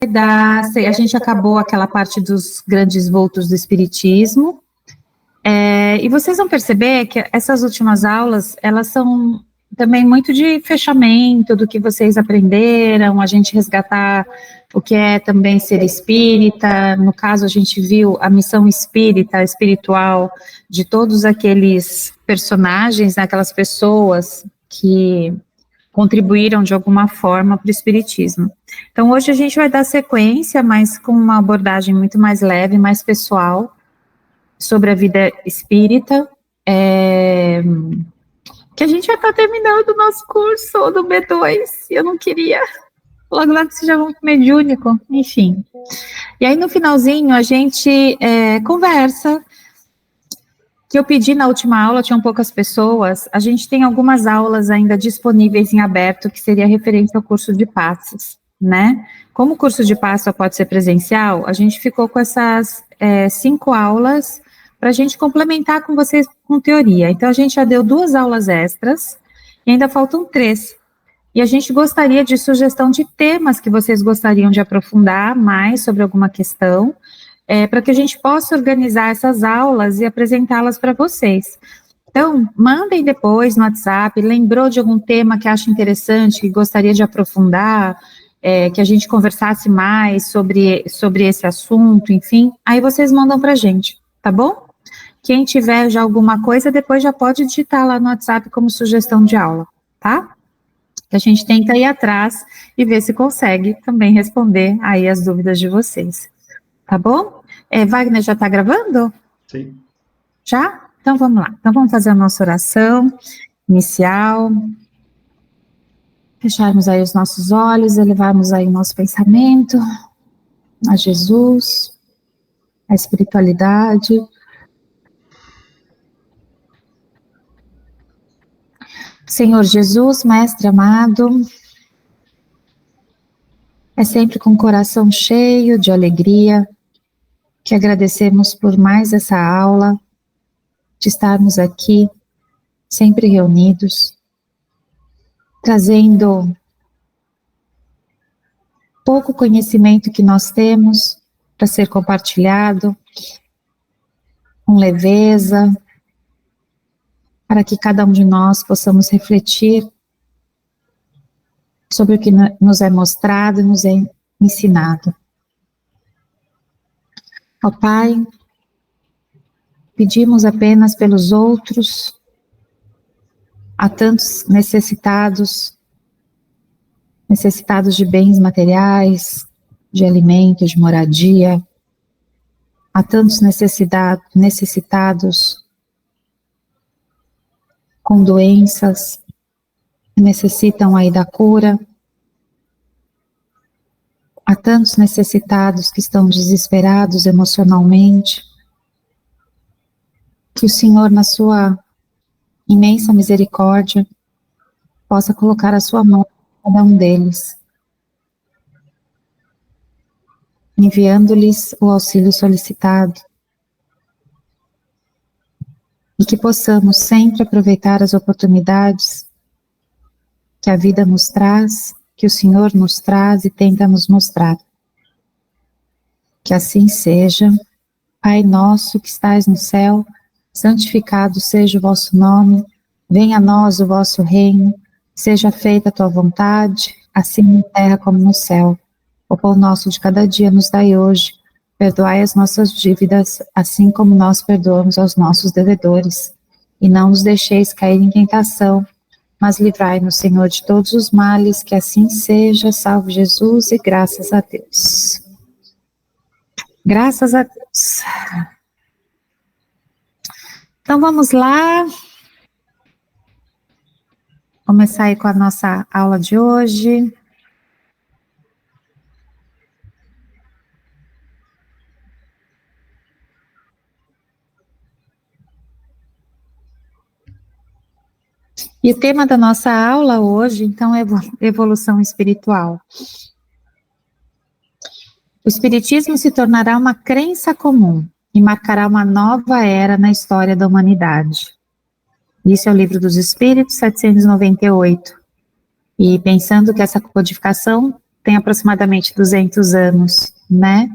a gente acabou aquela parte dos grandes vultos do espiritismo, e vocês vão perceber que essas últimas aulas, elas são também muito de fechamento do que vocês aprenderam, a gente resgatar o que é também ser espírita. No caso, a gente viu a missão espírita, espiritual, de todos aqueles personagens, né, aquelas pessoas que contribuíram de alguma forma para o espiritismo. Então, hoje a gente vai dar sequência, mas com uma abordagem muito mais leve, mais pessoal, sobre a vida espírita, que a gente já está terminando o nosso curso do B2, e eu não queria, logo que seja muito mediúnico, enfim. E aí, no finalzinho, a gente conversa, que eu pedi na última aula, tinham poucas pessoas, a gente tem algumas aulas ainda disponíveis em aberto, que seria referente ao curso de passes, né? Como o curso de passo só pode ser presencial, a gente ficou com essas 5 aulas, para a gente complementar com vocês com teoria. Então, a gente já deu 2 aulas extras, e ainda faltam 3. E a gente gostaria de sugestão de temas que vocês gostariam de aprofundar mais sobre alguma questão, para que a gente possa organizar essas aulas e apresentá-las para vocês. Então, mandem depois no WhatsApp, lembrou de algum tema que acha interessante, que gostaria de aprofundar, que a gente conversasse mais sobre esse assunto, enfim, aí vocês mandam para a gente, tá bom? Quem tiver já alguma coisa, depois já pode digitar lá no WhatsApp como sugestão de aula, tá? A gente tenta ir atrás e ver se consegue também responder aí as dúvidas de vocês, tá bom? Wagner, já está gravando? Sim. Já? Então vamos lá. Então vamos fazer a nossa oração inicial. Fecharmos aí os nossos olhos, elevarmos aí o nosso pensamento a Jesus, a espiritualidade. Senhor Jesus, Mestre amado, é sempre com o coração cheio de alegria que agradecemos por mais essa aula, de estarmos aqui, sempre reunidos, trazendo pouco conhecimento que nós temos para ser compartilhado, com leveza, para que cada um de nós possamos refletir sobre o que nos é mostrado e nos é ensinado. Ó Pai, pedimos apenas pelos outros, há tantos necessitados de bens materiais, de alimento, de moradia, há tantos necessitados com doenças que necessitam aí da cura, há tantos necessitados que estão desesperados emocionalmente, que o Senhor, na sua imensa misericórdia, possa colocar a sua mão em cada um deles, enviando-lhes o auxílio solicitado, e que possamos sempre aproveitar as oportunidades que a vida nos traz, que o Senhor nos traz e tenta nos mostrar. Que assim seja. Pai nosso que estais no céu, santificado seja o vosso nome, venha a nós o vosso reino, seja feita a tua vontade, assim na terra como no céu. O pão nosso de cada dia nos dai hoje, perdoai as nossas dívidas, assim como nós perdoamos aos nossos devedores. E não nos deixeis cair em tentação, mas livrai-nos, Senhor, de todos os males, que assim seja. Salve Jesus e graças a Deus. Graças a Deus. Então vamos lá. Começar aí com a nossa aula de hoje. E o tema da nossa aula hoje, então, é evolução espiritual. O espiritismo se tornará uma crença comum e marcará uma nova era na história da humanidade. Isso é o Livro dos Espíritos, 798. E pensando que essa codificação tem aproximadamente 200 anos, né?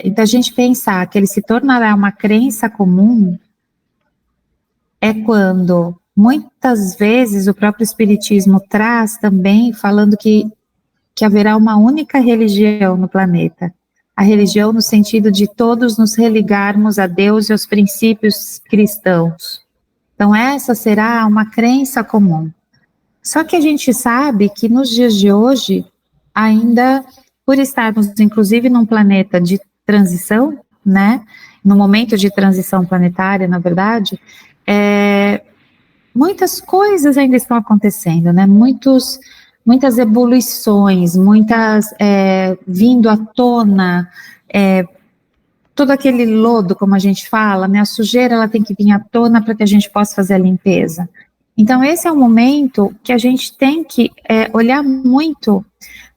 Então, a gente pensar que ele se tornará uma crença comum é quando, muitas vezes, o próprio Espiritismo traz também, falando que haverá uma única religião no planeta. A religião no sentido de todos nos religarmos a Deus e aos princípios cristãos. Então, essa será uma crença comum. Só que a gente sabe que nos dias de hoje, ainda por estarmos, inclusive, num planeta de transição, né, no momento de transição planetária, na verdade, muitas coisas ainda estão acontecendo, né, muitas evoluções, muitas vindo à tona, todo aquele lodo, como a gente fala, né, a sujeira, ela tem que vir à tona para que a gente possa fazer a limpeza. Então, esse é um momento que a gente tem que olhar muito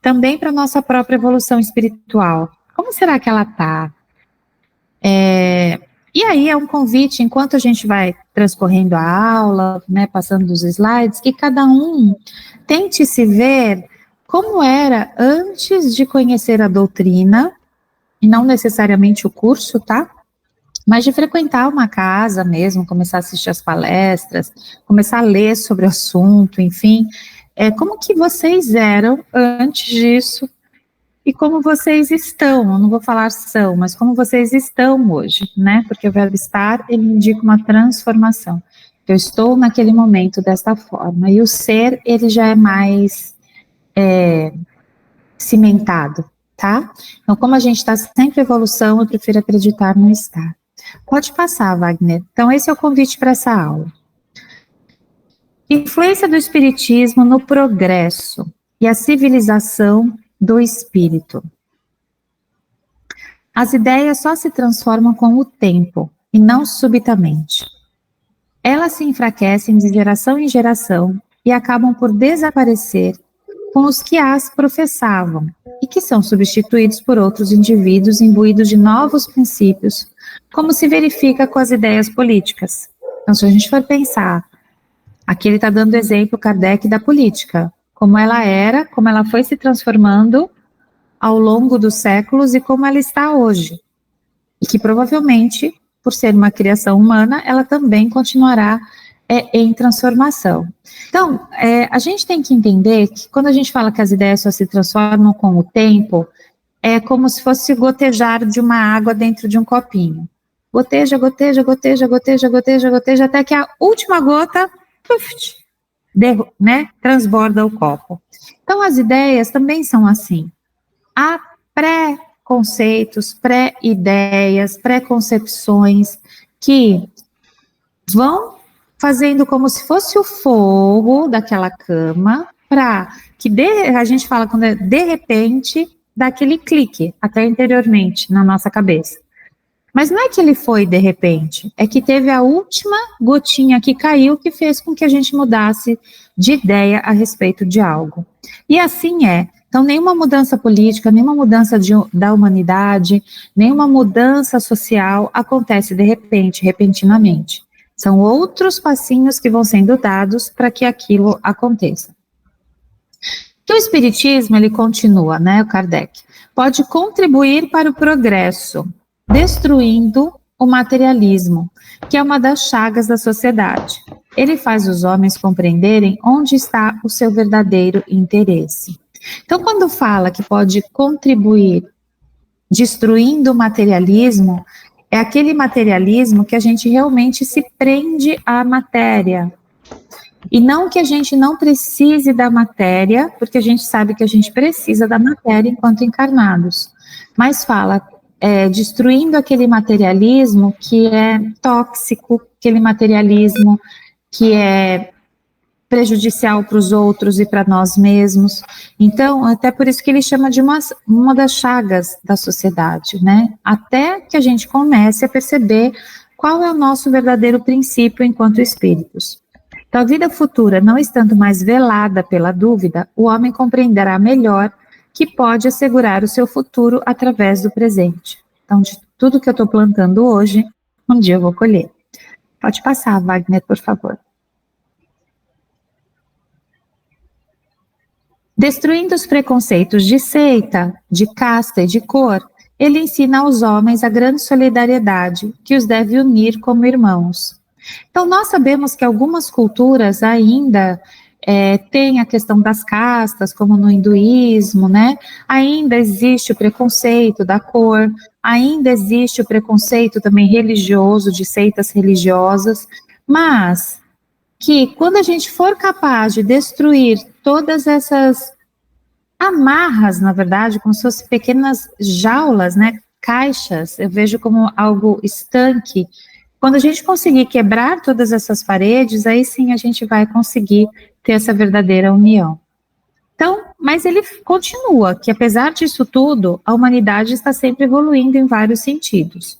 também para a nossa própria evolução espiritual. Como será que ela está? E aí é um convite, enquanto a gente vai transcorrendo a aula, né, passando os slides, que cada um tente se ver como era antes de conhecer a doutrina, e não necessariamente o curso, tá? Mas de frequentar uma casa mesmo, começar a assistir as palestras, começar a ler sobre o assunto, enfim, como que vocês eram antes disso e como vocês estão, eu não vou falar são, mas como vocês estão hoje, né, porque o verbo estar, ele indica uma transformação. Eu estou naquele momento desta forma, e o ser, ele já é mais cimentado, tá? Então, como a gente está sempre em evolução, eu prefiro acreditar no estar. Pode passar, Wagner. Então, esse é o convite para essa aula. Influência do espiritismo no progresso e a civilização do espírito. As ideias só se transformam com o tempo e não subitamente. Elas se enfraquecem de geração em geração e acabam por desaparecer com os que as professavam e que são substituídos por outros indivíduos imbuídos de novos princípios, como se verifica com as ideias políticas. Então, se a gente for pensar, aqui ele está dando exemplo, Kardec, da política, como ela era, como ela foi se transformando ao longo dos séculos e como ela está hoje. E que provavelmente, por ser uma criação humana, ela também continuará em transformação. Então, a gente tem que entender que quando a gente fala que as ideias só se transformam com o tempo, é como se fosse gotejar de uma água dentro de um copinho. Goteja, goteja, goteja, goteja, goteja, goteja, até que a última gota, né, transborda o copo. Então, as ideias também são assim. Há pré-conceitos, pré-ideias, pré-concepções que vão fazendo como se fosse o fogo daquela cama, para que a gente fala quando de repente dá aquele clique até interiormente na nossa cabeça. Mas não é que ele foi de repente, é que teve a última gotinha que caiu que fez com que a gente mudasse de ideia a respeito de algo. E assim é. Então, nenhuma mudança política, nenhuma mudança da humanidade, nenhuma mudança social acontece de repente, repentinamente. São outros passinhos que vão sendo dados para que aquilo aconteça. Que o espiritismo, ele continua, né, o Kardec, pode contribuir para o progresso, destruindo o materialismo, que é uma das chagas da sociedade. Ele faz os homens compreenderem onde está o seu verdadeiro interesse. Então, quando fala que pode contribuir destruindo o materialismo, é aquele materialismo que a gente realmente se prende à matéria. E não que a gente não precise da matéria, porque a gente sabe que a gente precisa da matéria enquanto encarnados. Mas fala, destruindo aquele materialismo que é tóxico, aquele materialismo que é prejudicial para os outros e para nós mesmos. Então, até por isso que ele chama de uma das chagas da sociedade, né? Até que a gente comece a perceber qual é o nosso verdadeiro princípio enquanto espíritos. Então, a vida futura não estando mais velada pela dúvida, o homem compreenderá melhor que pode assegurar o seu futuro através do presente. Então, de tudo que eu estou plantando hoje, um dia eu vou colher. Pode passar, Wagner, por favor. Destruindo os preconceitos de seita, de casta e de cor, ele ensina aos homens a grande solidariedade que os deve unir como irmãos. Então, nós sabemos que algumas culturas ainda têm a questão das castas, como no hinduísmo, né? Ainda existe o preconceito da cor, ainda existe o preconceito também religioso, de seitas religiosas, mas que quando a gente for capaz de destruir todas essas amarras, na verdade, como se fossem pequenas jaulas, né, caixas, eu vejo como algo estanque. Quando a gente conseguir quebrar todas essas paredes, aí sim a gente vai conseguir ter essa verdadeira união. Então, mas ele continua, que apesar disso tudo, a humanidade está sempre evoluindo em vários sentidos.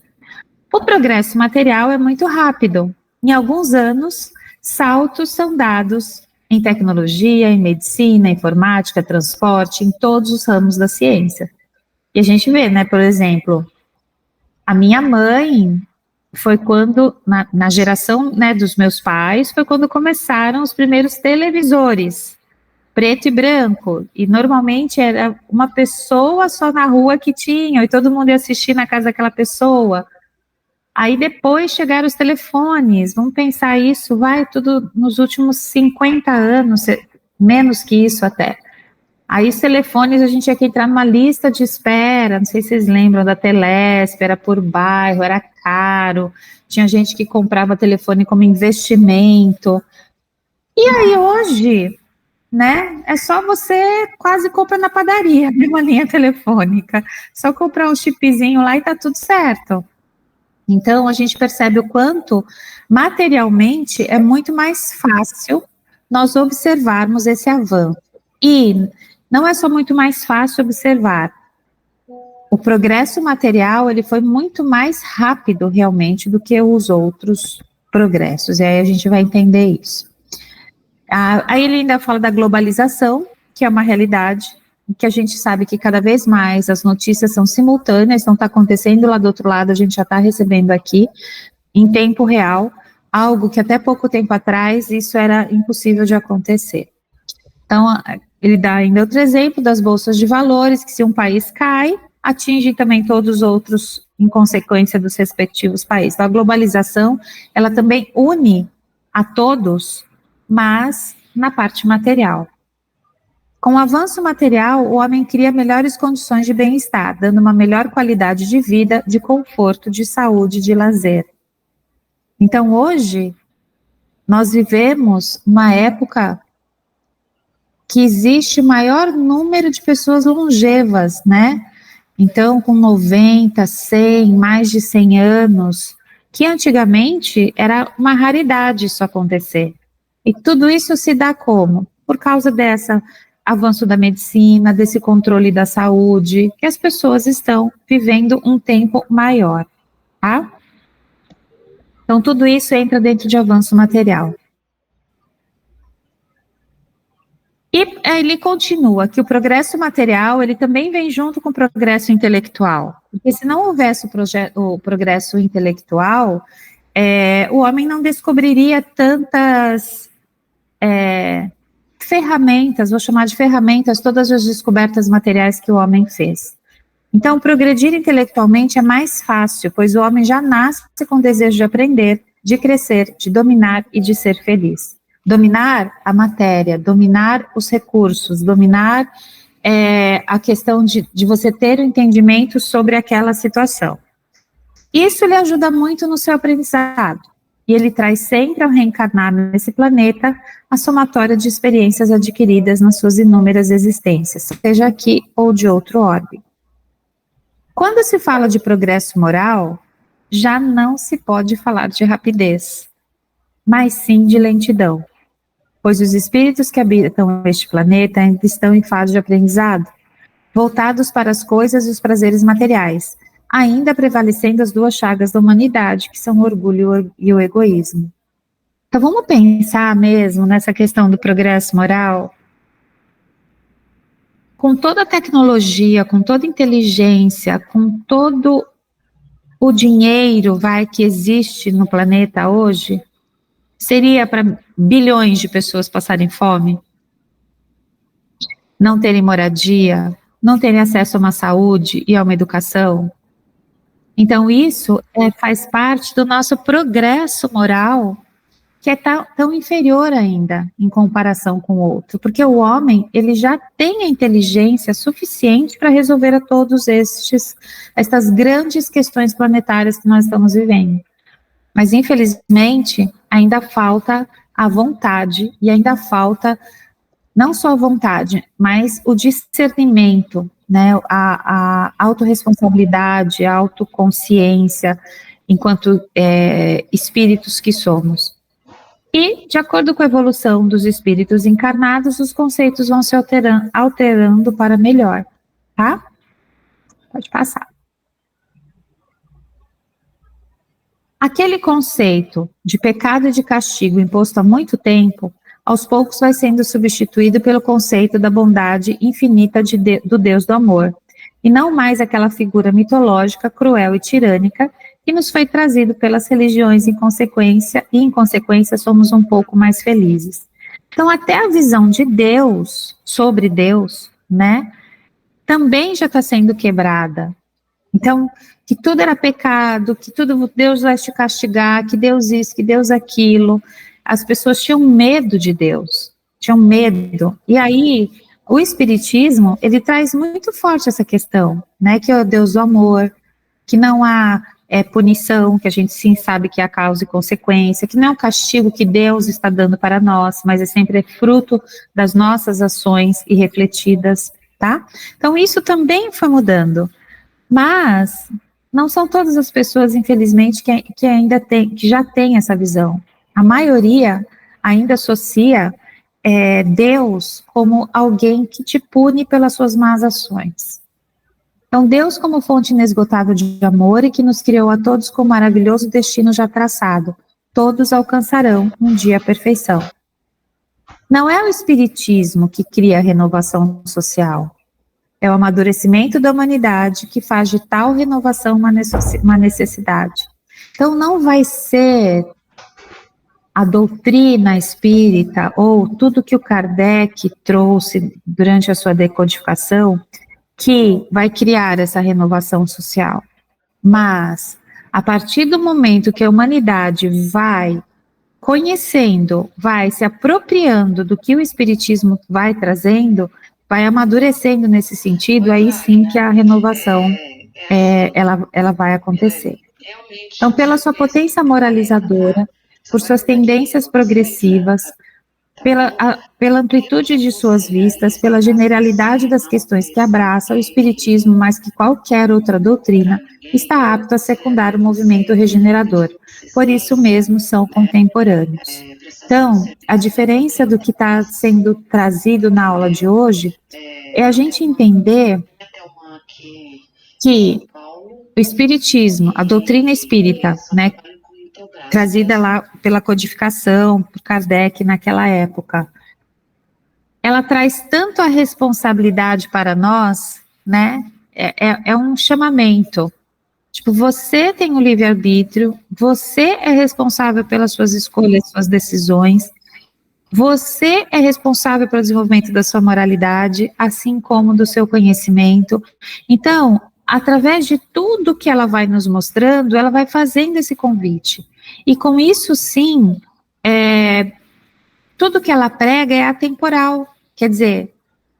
O progresso material é muito rápido. Em alguns anos, saltos são dados em tecnologia, em medicina, informática, transporte, em todos os ramos da ciência. E a gente vê, né, por exemplo, a minha mãe foi quando, na geração, né, dos meus pais, foi quando começaram os primeiros televisores, preto e branco, e normalmente era uma pessoa só na rua que tinha, e todo mundo ia assistir na casa daquela pessoa. Aí depois chegaram os telefones, vamos pensar isso, vai tudo nos últimos 50 anos, menos que isso até. Aí os telefones a gente tinha que entrar numa lista de espera, não sei se vocês lembram da Telesp, era por bairro, era caro, tinha gente que comprava telefone como investimento. E aí hoje, né, é só você quase compra na padaria, uma linha telefônica, só comprar um chipzinho lá e tá tudo certo. Então, a gente percebe o quanto, materialmente, é muito mais fácil nós observarmos esse avanço. E não é só muito mais fácil observar. O progresso material, ele foi muito mais rápido, realmente, do que os outros progressos. E aí a gente vai entender isso. Aí ele ainda fala da globalização, que é uma realidade, que a gente sabe que cada vez mais as notícias são simultâneas, não está acontecendo lá do outro lado, a gente já está recebendo aqui, em tempo real, algo que até pouco tempo atrás isso era impossível de acontecer. Então, ele dá ainda outro exemplo das bolsas de valores, que se um país cai, atinge também todos os outros em consequência dos respectivos países. Então, a globalização, ela também une a todos, mas na parte material. Com o avanço material, o homem cria melhores condições de bem-estar, dando uma melhor qualidade de vida, de conforto, de saúde, de lazer. Então, hoje, nós vivemos uma época que existe maior número de pessoas longevas, né? Então, com 90, 100, mais de 100 anos, que antigamente era uma raridade isso acontecer. E tudo isso se dá como? Por causa dessa avanço da medicina, desse controle da saúde, que as pessoas estão vivendo um tempo maior, tá? Então, tudo isso entra dentro de avanço material. E ele continua que o progresso material, ele também vem junto com o progresso intelectual. Porque se não houvesse o progresso intelectual, o homem não descobriria tantas ferramentas, vou chamar de ferramentas, todas as descobertas materiais que o homem fez. Então, progredir intelectualmente é mais fácil, pois o homem já nasce com o desejo de aprender, de crescer, de dominar e de ser feliz. Dominar a matéria, dominar os recursos, dominar a questão de você ter o entendimento sobre aquela situação. Isso lhe ajuda muito no seu aprendizado. E ele traz sempre, ao reencarnar nesse planeta, a somatória de experiências adquiridas nas suas inúmeras existências, seja aqui ou de outro orbe. Quando se fala de progresso moral, já não se pode falar de rapidez, mas sim de lentidão, pois os espíritos que habitam este planeta ainda estão em fase de aprendizado, voltados para as coisas e os prazeres materiais, ainda prevalecendo as duas chagas da humanidade, que são o orgulho e o egoísmo. Então vamos pensar mesmo nessa questão do progresso moral? Com toda a tecnologia, com toda a inteligência, com todo o dinheiro que existe no planeta hoje, seria para bilhões de pessoas passarem fome? não terem moradia, não terem acesso a uma saúde e a uma educação. Então isso faz parte do nosso progresso moral, que é tão inferior ainda em comparação com o outro, porque o homem, ele já tem a inteligência suficiente para resolver a todos estas grandes questões planetárias que nós estamos vivendo. Mas, infelizmente, ainda falta a vontade, e ainda falta não só a vontade, mas o discernimento, né, a autorresponsabilidade, a autoconsciência, enquanto espíritos que somos. E, de acordo com a evolução dos espíritos encarnados, os conceitos vão se alterando para melhor, tá? Pode passar. Aquele conceito de pecado e de castigo imposto há muito tempo, aos poucos vai sendo substituído pelo conceito da bondade infinita do Deus do amor, e não mais aquela figura mitológica, cruel e tirânica, que nos foi trazido pelas religiões em consequência somos um pouco mais felizes. Então, até a visão de Deus, sobre Deus, né, também já está sendo quebrada. Então, que tudo era pecado, que tudo Deus vai te castigar, que Deus isso, que Deus aquilo. As pessoas tinham medo de Deus, tinham medo. E aí, o Espiritismo, ele traz muito forte essa questão, né, que é o Deus do amor, que não há punição, que a gente sim sabe que é a causa e consequência, que não é um castigo que Deus está dando para nós, mas é sempre fruto das nossas ações irrefletidas, tá? Então, isso também foi mudando. Mas não são todas as pessoas, infelizmente, que ainda que já tem essa visão. A maioria ainda associa Deus como alguém que te pune pelas suas más ações. Então, Deus como fonte inesgotável de amor e que nos criou a todos com um maravilhoso destino já traçado. Todos alcançarão um dia a perfeição. Não é o Espiritismo que cria a renovação social. É o amadurecimento da humanidade que faz de tal renovação uma necessidade. Então, não vai ser a doutrina espírita ou tudo que o Kardec trouxe durante a sua decodificação que vai criar essa renovação social. Mas, a partir do momento que a humanidade vai conhecendo, vai se apropriando do que o Espiritismo vai trazendo, vai amadurecendo nesse sentido, aí sim que a renovação ela vai acontecer. Então, pela sua potência moralizadora, por suas tendências progressivas, pela amplitude de suas vistas, pela generalidade das questões que abraça, o Espiritismo, mais que qualquer outra doutrina, está apto a secundar o movimento regenerador. Por isso mesmo são contemporâneos. Então, a diferença do que está sendo trazido na aula de hoje é a gente entender que o Espiritismo, a doutrina espírita, né, trazida lá pela codificação, por Kardec naquela época, ela traz tanto a responsabilidade para nós, né, é um chamamento. Tipo, você tem o livre-arbítrio, você é responsável pelas suas escolhas, suas decisões, você é responsável pelo desenvolvimento da sua moralidade, assim como do seu conhecimento. Então, através de tudo que ela vai nos mostrando, ela vai fazendo esse convite. E com isso, sim, tudo que ela prega é atemporal. Quer dizer,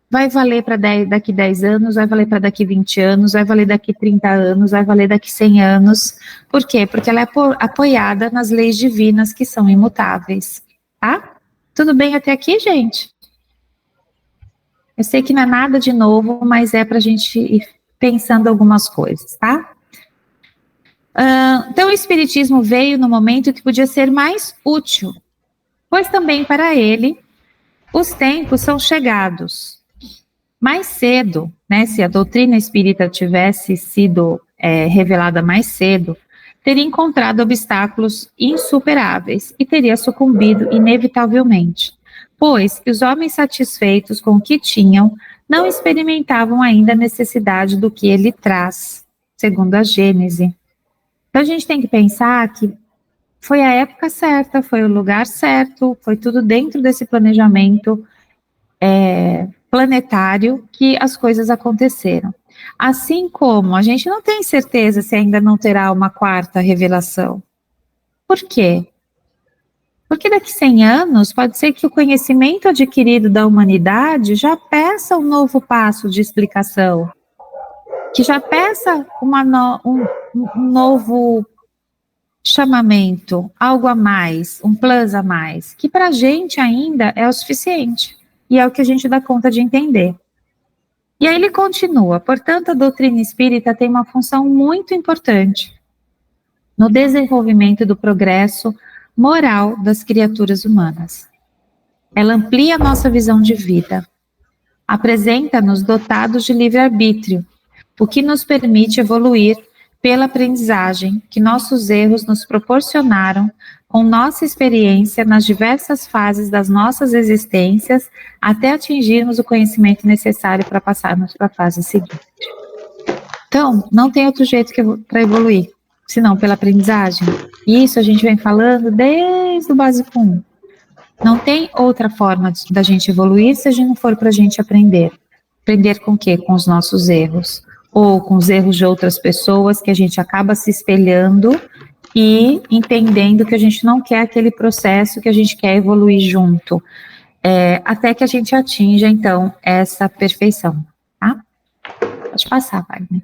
vai valer para daqui 10 anos, vai valer para daqui 20 anos, vai valer daqui 30 anos, vai valer daqui 100 anos. Por quê? Porque ela é apoiada nas leis divinas que são imutáveis, tá? Tudo bem até aqui, gente? Eu sei que não é nada de novo, mas é para a gente ir pensando algumas coisas, tá? Então, o Espiritismo veio no momento que podia ser mais útil, pois também para ele os tempos são chegados. Mais cedo, né, se a doutrina espírita tivesse sido revelada mais cedo, teria encontrado obstáculos insuperáveis e teria sucumbido inevitavelmente, pois os homens satisfeitos com o que tinham não experimentavam ainda a necessidade do que ele traz, segundo a Gênese. Então a gente tem que pensar que foi a época certa, foi o lugar certo, foi tudo dentro desse planejamento planetário que as coisas aconteceram. Assim como a gente não tem certeza se ainda não terá uma quarta revelação. Por quê? Porque daqui 100 anos pode ser que o conhecimento adquirido da humanidade já peça um novo passo de explicação, que já peça um novo chamamento, algo a mais, um plus a mais, que para a gente ainda é o suficiente, e é o que a gente dá conta de entender. E aí ele continua, portanto, a doutrina espírita tem uma função muito importante no desenvolvimento do progresso moral das criaturas humanas. Ela amplia nossa visão de vida, apresenta-nos dotados de livre-arbítrio, o que nos permite evoluir pela aprendizagem que nossos erros nos proporcionaram com nossa experiência nas diversas fases das nossas existências até atingirmos o conhecimento necessário para passarmos para a fase seguinte. Então, não tem outro jeito para evoluir, senão pela aprendizagem. E isso a gente vem falando desde o básico 1. Não tem outra forma da gente evoluir se a gente não for para a gente aprender. Aprender com o quê? Com os nossos erros. Ou com os erros de outras pessoas que a gente acaba se espelhando e entendendo que a gente não quer aquele processo, que a gente quer evoluir junto. Até que a gente atinja, então, essa perfeição. Tá? Pode passar, Wagner.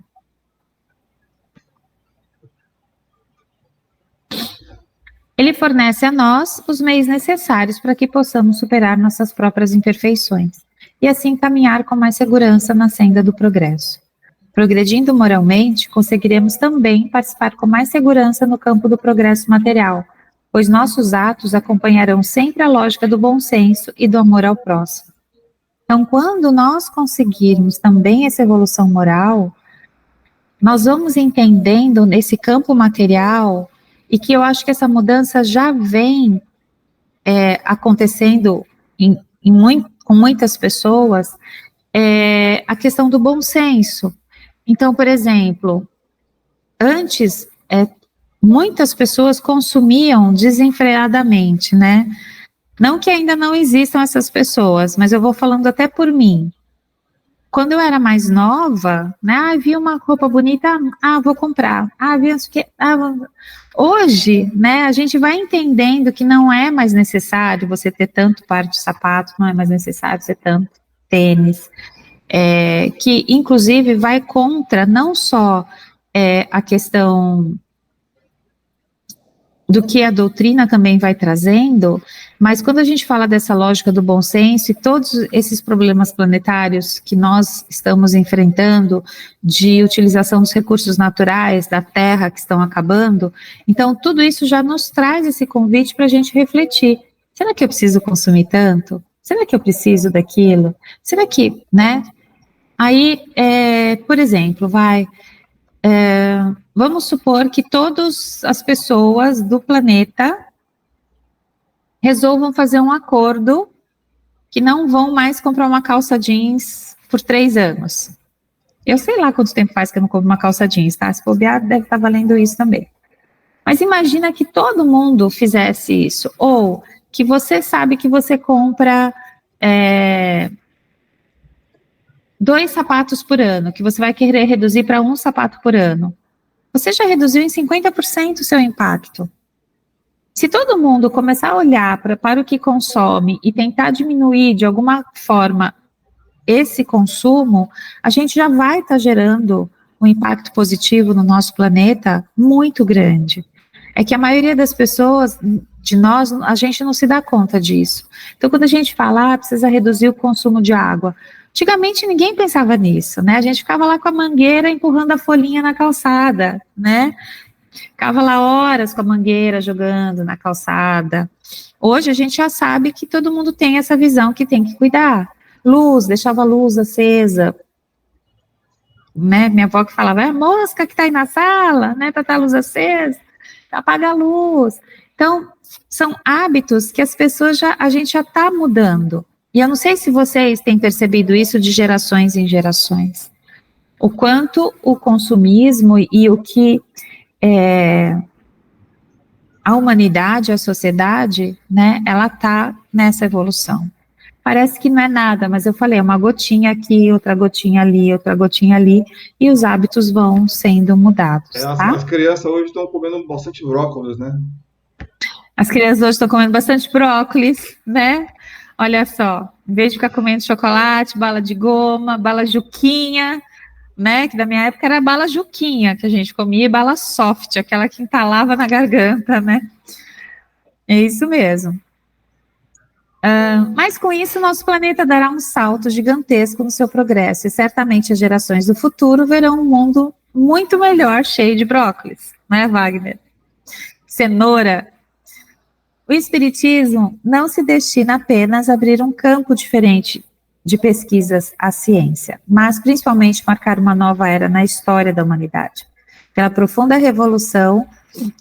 Ele fornece a nós os meios necessários para que possamos superar nossas próprias imperfeições e assim caminhar com mais segurança na senda do progresso. Progredindo moralmente, conseguiremos também participar com mais segurança no campo do progresso material, pois nossos atos acompanharão sempre a lógica do bom senso e do amor ao próximo. Então, quando nós conseguirmos também essa evolução moral, nós vamos entendendo nesse campo material, e que eu acho que essa mudança já vem acontecendo com muitas pessoas, a questão do bom senso. Então, por exemplo, antes, muitas pessoas consumiam desenfreadamente, né? Não que ainda não existam essas pessoas, mas eu vou falando até por mim. Quando eu era mais nova, né, via uma roupa bonita, vou comprar. Via isso que, hoje, né, a gente vai entendendo que não é mais necessário você ter tanto par de sapatos, não é mais necessário você ter tanto tênis, que inclusive vai contra não só a questão do que a doutrina também vai trazendo, mas quando a gente fala dessa lógica do bom senso e todos esses problemas planetários que nós estamos enfrentando, de utilização dos recursos naturais da Terra que estão acabando, então tudo isso já nos traz esse convite para a gente refletir. Será que eu preciso consumir tanto? Será que eu preciso daquilo? Será que, né? Aí, por exemplo, vamos supor que todas as pessoas do planeta resolvam fazer um acordo que não vão mais comprar uma calça jeans por 3 anos. Eu sei lá quanto tempo faz que eu não compro uma calça jeans, tá? Se bobear, deve estar valendo isso também. Mas imagina que todo mundo fizesse isso. Ou que você sabe que você compra 2 sapatos por ano, que você vai querer reduzir para 1 sapato por ano. Você já reduziu em 50% o seu impacto. Se todo mundo começar a olhar para o que consome e tentar diminuir de alguma forma esse consumo, a gente já vai estar gerando um impacto positivo no nosso planeta muito grande. É que a maioria das pessoas, de nós, a gente não se dá conta disso. Então, quando a gente fala, precisa reduzir o consumo de água, antigamente ninguém pensava nisso, né? A gente ficava lá com a mangueira empurrando a folhinha na calçada, né? Ficava lá horas com a mangueira jogando na calçada. Hoje a gente já sabe que todo mundo tem essa visão que tem que cuidar. Luz, deixava a luz acesa, né? Minha avó que falava, a mosca que está aí na sala, né? Tá a luz acesa, apaga a luz. Então, são hábitos que as pessoas a gente já está mudando. E eu não sei se vocês têm percebido isso de gerações em gerações. O quanto o consumismo e o que a humanidade, a sociedade, né, ela está nessa evolução. Parece que não é nada, mas eu falei, uma gotinha aqui, outra gotinha ali, e os hábitos vão sendo mudados, tá? As crianças hoje estão comendo bastante brócolis, né? As crianças hoje estão comendo bastante brócolis, né? Olha só, em vez de ficar comendo chocolate, bala de goma, bala juquinha, né? Que da minha época era bala juquinha que a gente comia, e bala soft, aquela que entalava na garganta, né? É isso mesmo. Mas com isso, nosso planeta dará um salto gigantesco no seu progresso, e certamente as gerações do futuro verão um mundo muito melhor, cheio de brócolis, né, Wagner? Cenoura. O Espiritismo não se destina apenas a abrir um campo diferente de pesquisas à ciência, mas principalmente marcar uma nova era na história da humanidade, pela profunda revolução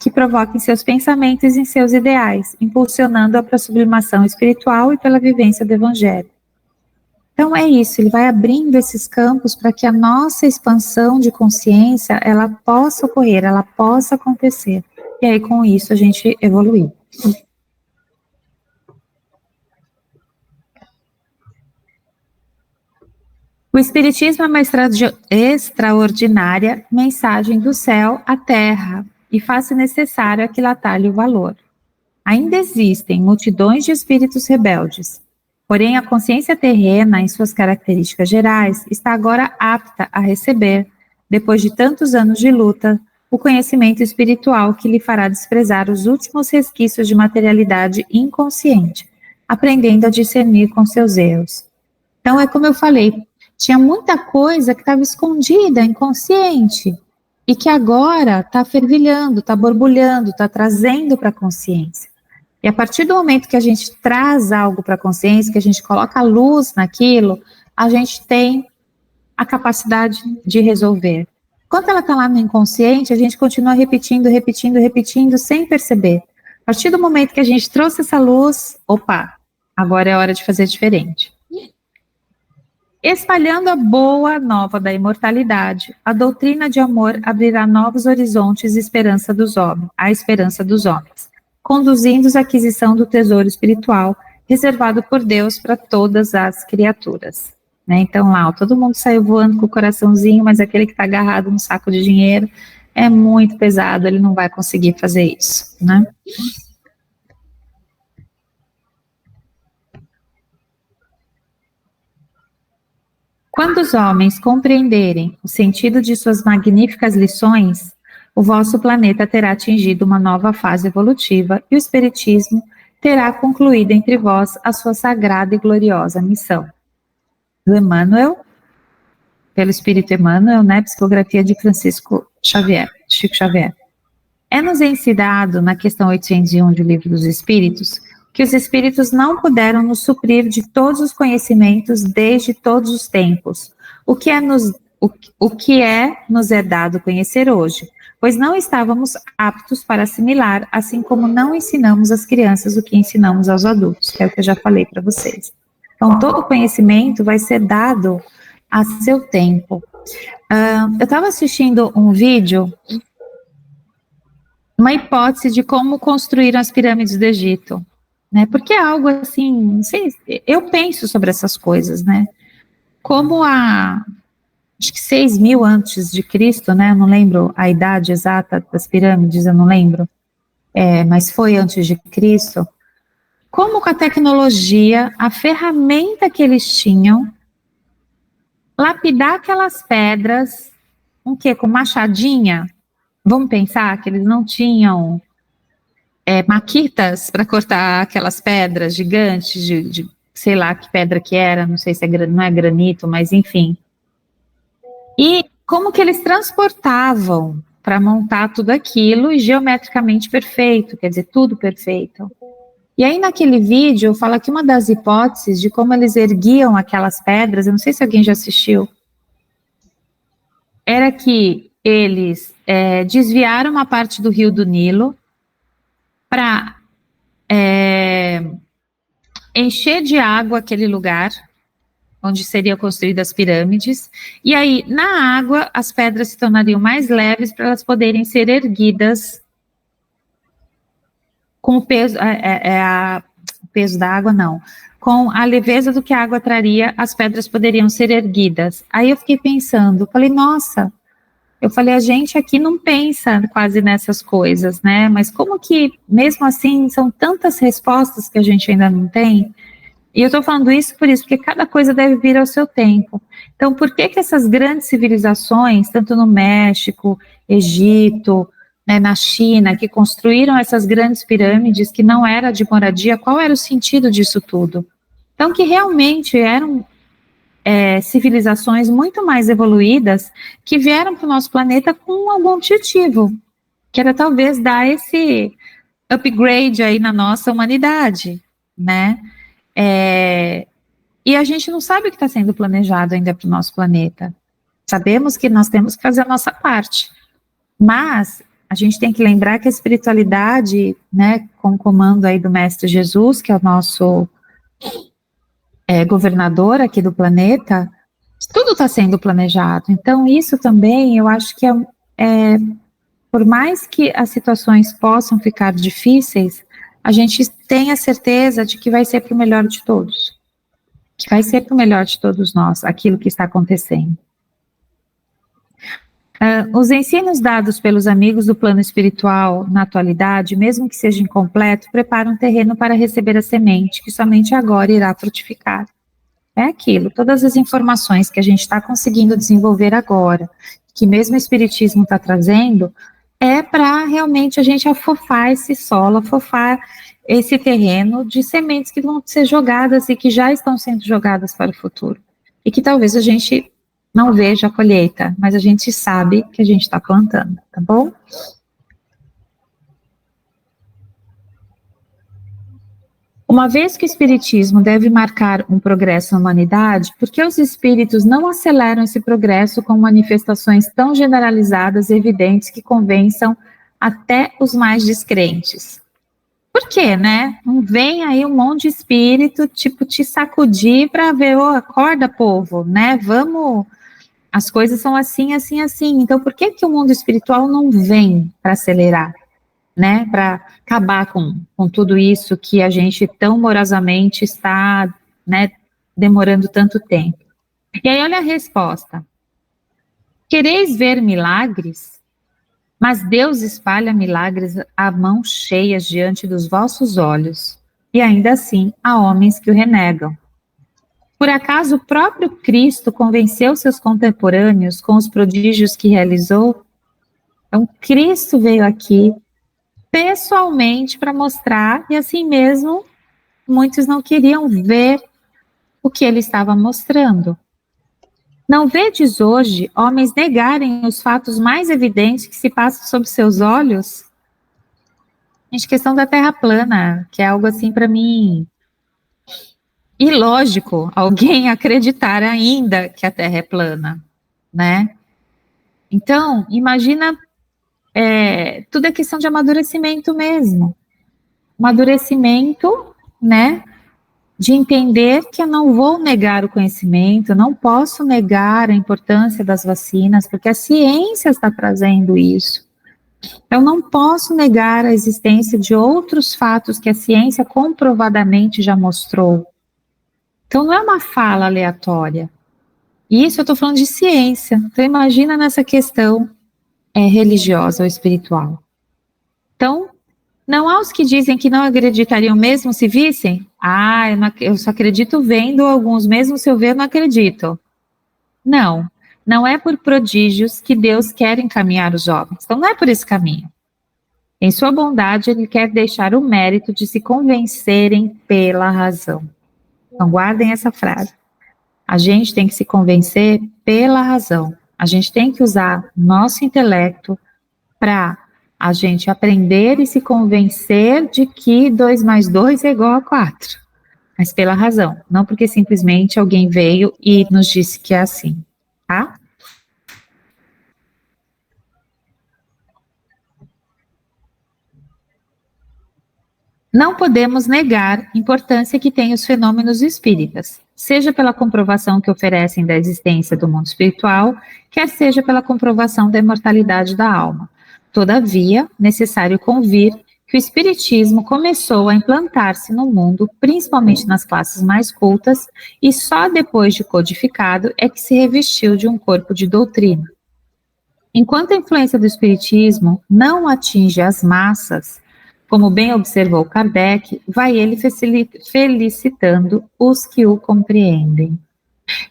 que provoca em seus pensamentos e em seus ideais, impulsionando-a para a sublimação espiritual e pela vivência do Evangelho. Então é isso, ele vai abrindo esses campos para que a nossa expansão de consciência, ela possa ocorrer, ela possa acontecer. E aí com isso a gente evoluir. O Espiritismo é uma extraordinária mensagem do céu à terra e faz-se necessário aquilatar-lhe o valor. Ainda existem multidões de espíritos rebeldes, porém a consciência terrena, em suas características gerais, está agora apta a receber, depois de tantos anos de luta, o conhecimento espiritual que lhe fará desprezar os últimos resquícios de materialidade inconsciente, aprendendo a discernir com seus erros. Então é como eu falei, tinha muita coisa que estava escondida, inconsciente, e que agora está fervilhando, está borbulhando, está trazendo para a consciência. E a partir do momento que a gente traz algo para a consciência, que a gente coloca a luz naquilo, a gente tem a capacidade de resolver. Enquanto ela está lá no inconsciente, a gente continua repetindo, sem perceber. A partir do momento que a gente trouxe essa luz, opa, agora é hora de fazer diferente. Espalhando a boa nova da imortalidade, a doutrina de amor abrirá novos horizontes à esperança dos homens, conduzindo-os à aquisição do tesouro espiritual reservado por Deus para todas as criaturas. Né? Então lá, todo mundo saiu voando com o coraçãozinho, mas aquele que está agarrado no saco de dinheiro é muito pesado, ele não vai conseguir fazer isso, né? Quando os homens compreenderem o sentido de suas magníficas lições, o vosso planeta terá atingido uma nova fase evolutiva e o Espiritismo terá concluído entre vós a sua sagrada e gloriosa missão. Do Emmanuel, pelo Espírito Emmanuel, né, psicografia de Chico Xavier. É-nos ensinado, na questão 801 do Livro dos Espíritos, que os espíritos não puderam nos suprir de todos os conhecimentos desde todos os tempos, o que nos é dado conhecer hoje, pois não estávamos aptos para assimilar, assim como não ensinamos às crianças o que ensinamos aos adultos, que é o que eu já falei para vocês. Então, todo conhecimento vai ser dado a seu tempo. Eu estava assistindo um vídeo, uma hipótese de como construíram as pirâmides do Egito. Né, porque é algo assim, não sei, eu penso sobre essas coisas, né, como acho que 6.000 antes de Cristo, né, eu não lembro a idade exata das pirâmides, eu não lembro, mas foi antes de Cristo, como com a tecnologia, a ferramenta que eles tinham, lapidar aquelas pedras, com machadinha, vamos pensar que eles não tinham maquitas para cortar aquelas pedras gigantes, de sei lá que pedra que era, não sei se não é granito, mas enfim. E como que eles transportavam para montar tudo aquilo e geometricamente perfeito, quer dizer, tudo perfeito. E aí naquele vídeo fala que uma das hipóteses de como eles erguiam aquelas pedras, eu não sei se alguém já assistiu, era que eles desviaram uma parte do rio do Nilo para encher de água aquele lugar onde seriam construídas as pirâmides, e aí, na água, as pedras se tornariam mais leves para elas poderem ser erguidas com o peso, o peso da água, não, com a leveza do que a água traria, as pedras poderiam ser erguidas. Aí eu fiquei pensando, falei, nossa, a gente aqui não pensa quase nessas coisas, né? Mas como que, mesmo assim, são tantas respostas que a gente ainda não tem? E eu estou falando isso por isso, porque cada coisa deve vir ao seu tempo. Então, por que essas grandes civilizações, tanto no México, Egito, né, na China, que construíram essas grandes pirâmides, que não era de moradia, qual era o sentido disso tudo? Então, que realmente eram civilizações muito mais evoluídas, que vieram para o nosso planeta com algum objetivo, que era talvez dar esse upgrade aí na nossa humanidade, né? E a gente não sabe o que está sendo planejado ainda para o nosso planeta. Sabemos que nós temos que fazer a nossa parte, mas a gente tem que lembrar que a espiritualidade, né, com o comando aí do Mestre Jesus, que é o nosso governador aqui do planeta, tudo está sendo planejado. Então, isso também, eu acho que por mais que as situações possam ficar difíceis, a gente tem a certeza de que vai ser para o melhor de todos. Que vai ser para o melhor de todos nós, aquilo que está acontecendo. Os ensinos dados pelos amigos do plano espiritual na atualidade, mesmo que seja incompleto, preparam um terreno para receber a semente, que somente agora irá frutificar. É aquilo, todas as informações que a gente está conseguindo desenvolver agora, que mesmo o Espiritismo está trazendo, é para realmente a gente afofar esse solo, afofar esse terreno de sementes que vão ser jogadas e que já estão sendo jogadas para o futuro. E que talvez a gente não veja a colheita, mas a gente sabe que a gente está plantando, tá bom? Uma vez que o Espiritismo deve marcar um progresso na humanidade, por que os espíritos não aceleram esse progresso com manifestações tão generalizadas e evidentes que convençam até os mais descrentes? Por quê, né? Não vem aí um monte de espírito, tipo, te sacudir para ver, acorda, povo, né? Vamos, as coisas são assim, assim, assim. Então, por que o mundo espiritual não vem para acelerar, né? Para acabar com tudo isso que a gente tão morosamente está, né, demorando tanto tempo? E aí, olha a resposta. Quereis ver milagres? Mas Deus espalha milagres a mãos cheias diante dos vossos olhos, e ainda assim há homens que o renegam. Por acaso o próprio Cristo convenceu seus contemporâneos com os prodígios que realizou? Então, Cristo veio aqui pessoalmente para mostrar, e assim mesmo, muitos não queriam ver o que ele estava mostrando. Não vedes hoje homens negarem os fatos mais evidentes que se passam sob seus olhos? Gente, questão da Terra plana, que é algo assim para mim ilógico, alguém acreditar ainda que a Terra é plana, né? Então, imagina, tudo é questão de amadurecimento mesmo. Amadurecimento, né? De entender que eu não vou negar o conhecimento, não posso negar a importância das vacinas, porque a ciência está trazendo isso. Eu não posso negar a existência de outros fatos que a ciência comprovadamente já mostrou. Então, não é uma fala aleatória. Isso eu estou falando de ciência. Então, imagina nessa questão religiosa ou espiritual. Então, não há os que dizem que não acreditariam mesmo se vissem? Eu só acredito vendo alguns, mesmo se eu ver, eu não acredito. Não, não é por prodígios que Deus quer encaminhar os homens. Então, não é por esse caminho. Em sua bondade, Ele quer deixar o mérito de se convencerem pela razão. Então, guardem essa frase. A gente tem que se convencer pela razão. A gente tem que usar nosso intelecto para a gente aprender e se convencer de que 2 mais 2 é igual a 4. Mas pela razão, não porque simplesmente alguém veio e nos disse que é assim, tá? Não podemos negar a importância que têm os fenômenos espíritas, seja pela comprovação que oferecem da existência do mundo espiritual, quer seja pela comprovação da imortalidade da alma. Todavia, necessário convir que o espiritismo começou a implantar-se no mundo, principalmente nas classes mais cultas, e só depois de codificado é que se revestiu de um corpo de doutrina. Enquanto a influência do espiritismo não atinge as massas, como bem observou Kardec, vai ele felicitando os que o compreendem.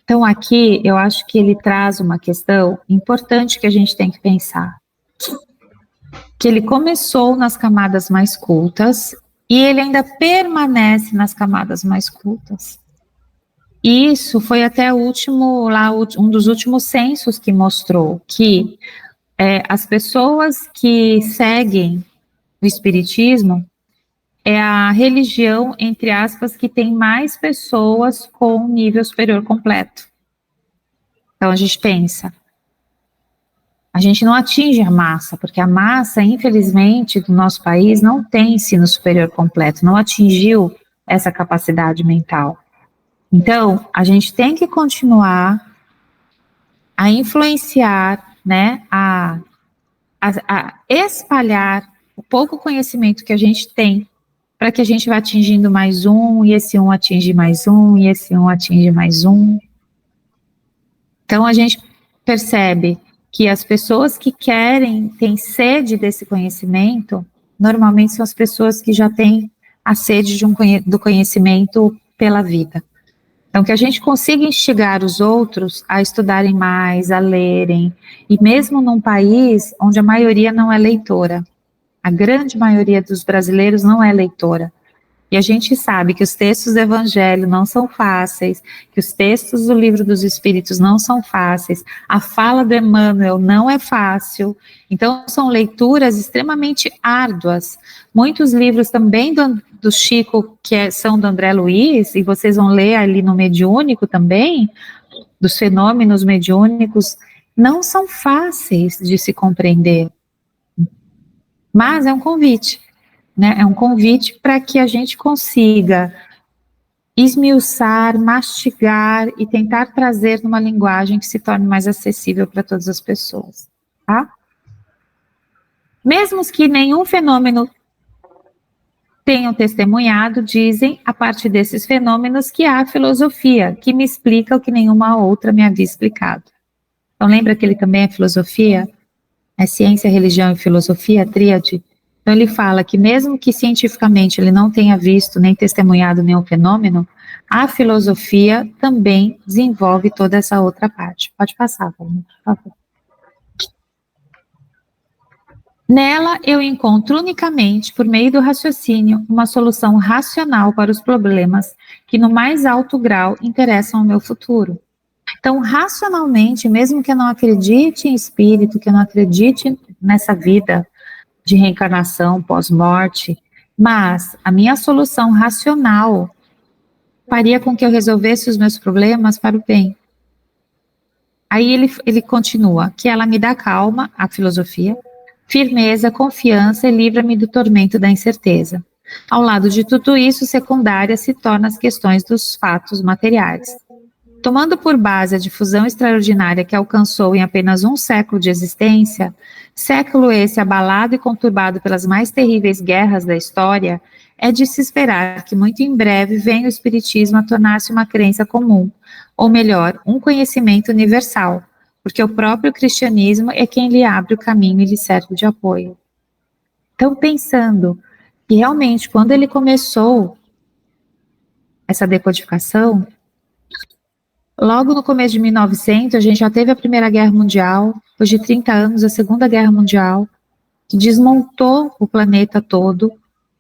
Então, aqui, eu acho que ele traz uma questão importante que a gente tem que pensar. Que ele começou nas camadas mais cultas e ele ainda permanece nas camadas mais cultas. E isso foi até um dos últimos censos que mostrou que as pessoas que seguem o espiritismo é a religião, entre aspas, que tem mais pessoas com nível superior completo. Então a gente pensa, a gente não atinge a massa, porque a massa, infelizmente, do nosso país não tem ensino superior completo, não atingiu essa capacidade mental. Então, a gente tem que continuar a influenciar, né, a espalhar o pouco conhecimento que a gente tem, para que a gente vá atingindo mais um, e esse um atinge mais um, e esse um atinge mais um. Então, a gente percebe que as pessoas que têm sede desse conhecimento, normalmente são as pessoas que já têm a sede do conhecimento pela vida. Então, que a gente consiga instigar os outros a estudarem mais, a lerem, e mesmo num país onde a maioria não é leitora, a grande maioria dos brasileiros não é leitora. E a gente sabe que os textos do Evangelho não são fáceis, que os textos do Livro dos Espíritos não são fáceis, a fala do Emmanuel não é fácil, então são leituras extremamente árduas. Muitos livros também do Chico, são do André Luiz, e vocês vão ler ali no Mediúnico também, dos fenômenos mediúnicos, não são fáceis de se compreender. Mas é um convite. Né, é um convite para que a gente consiga esmiuçar, mastigar e tentar trazer numa linguagem que se torne mais acessível para todas as pessoas, tá? Mesmo que nenhum fenômeno tenham testemunhado, dizem, a partir desses fenômenos, que há filosofia, que me explica o que nenhuma outra me havia explicado. Então, lembra que ele também é filosofia? É ciência, religião e filosofia, a tríade? Então, ele fala que mesmo que cientificamente ele não tenha visto nem testemunhado nenhum fenômeno, a filosofia também desenvolve toda essa outra parte. Pode passar, por favor. Nela, eu encontro unicamente, por meio do raciocínio, uma solução racional para os problemas que, no mais alto grau, interessam ao meu futuro. Então, racionalmente, mesmo que eu não acredite em espírito, que eu não acredite nessa vida de reencarnação pós-morte, mas a minha solução racional faria com que eu resolvesse os meus problemas para o bem. Aí ele continua, que ela me dá calma, a filosofia, firmeza, confiança e livra-me do tormento da incerteza. Ao lado de tudo isso, secundária se tornam as questões dos fatos materiais. Tomando por base a difusão extraordinária que alcançou em apenas um século de existência, século esse abalado e conturbado pelas mais terríveis guerras da história, é de se esperar que muito em breve venha o Espiritismo a tornar-se uma crença comum, ou melhor, um conhecimento universal, porque o próprio cristianismo é quem lhe abre o caminho e lhe serve de apoio. Então, pensando que realmente, quando ele começou essa decodificação, logo no começo de 1900, a gente já teve a Primeira Guerra Mundial, depois de 30 anos, a Segunda Guerra Mundial, que desmontou o planeta todo,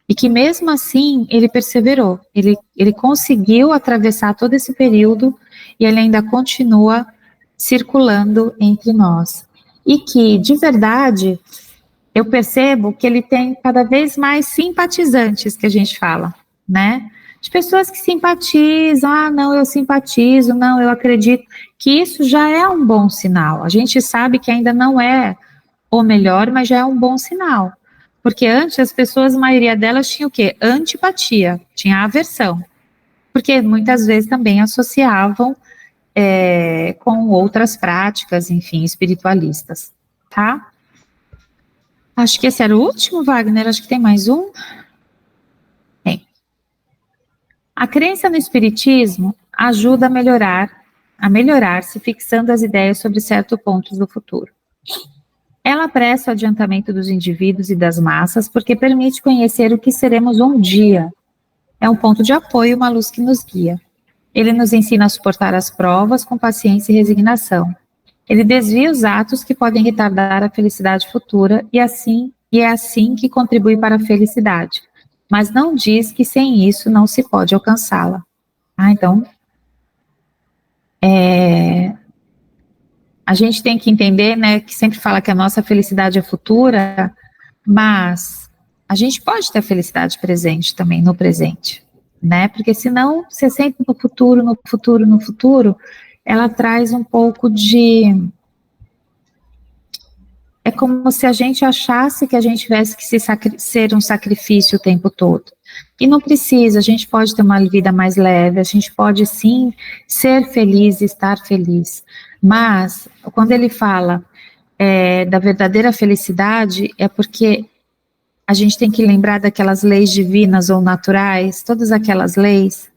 e que mesmo assim ele perseverou, ele conseguiu atravessar todo esse período, e ele ainda continua circulando entre nós. E que, de verdade, eu percebo que ele tem cada vez mais simpatizantes, que a gente fala, né? De pessoas que simpatizam, não, eu simpatizo, não, eu acredito, que isso já é um bom sinal. A gente sabe que ainda não é o melhor, mas já é um bom sinal. Porque antes as pessoas, a maioria delas tinha o quê? Antipatia, tinha aversão. Porque muitas vezes também associavam com outras práticas, enfim, espiritualistas, tá? Acho que esse era o último, Wagner. Acho que tem mais um. Tem. A crença no espiritismo ajuda a melhorar-se fixando as ideias sobre certos pontos do futuro. Ela apressa o adiantamento dos indivíduos e das massas porque permite conhecer o que seremos um dia. É um ponto de apoio, uma luz que nos guia. Ele nos ensina a suportar as provas com paciência e resignação. Ele desvia os atos que podem retardar a felicidade futura e é assim que contribui para a felicidade. Mas não diz que sem isso não se pode alcançá-la. Então, a gente tem que entender, né, que sempre fala que a nossa felicidade é futura, mas a gente pode ter a felicidade presente também, no presente, né? Porque senão, se é sempre no futuro, no futuro, no futuro, ela traz um pouco de... É como se a gente achasse que a gente tivesse que ser um sacrifício o tempo todo. E não precisa, a gente pode ter uma vida mais leve, a gente pode sim ser feliz e estar feliz. Mas, quando ele fala da verdadeira felicidade, é porque a gente tem que lembrar daquelas leis divinas ou naturais, todas aquelas leis,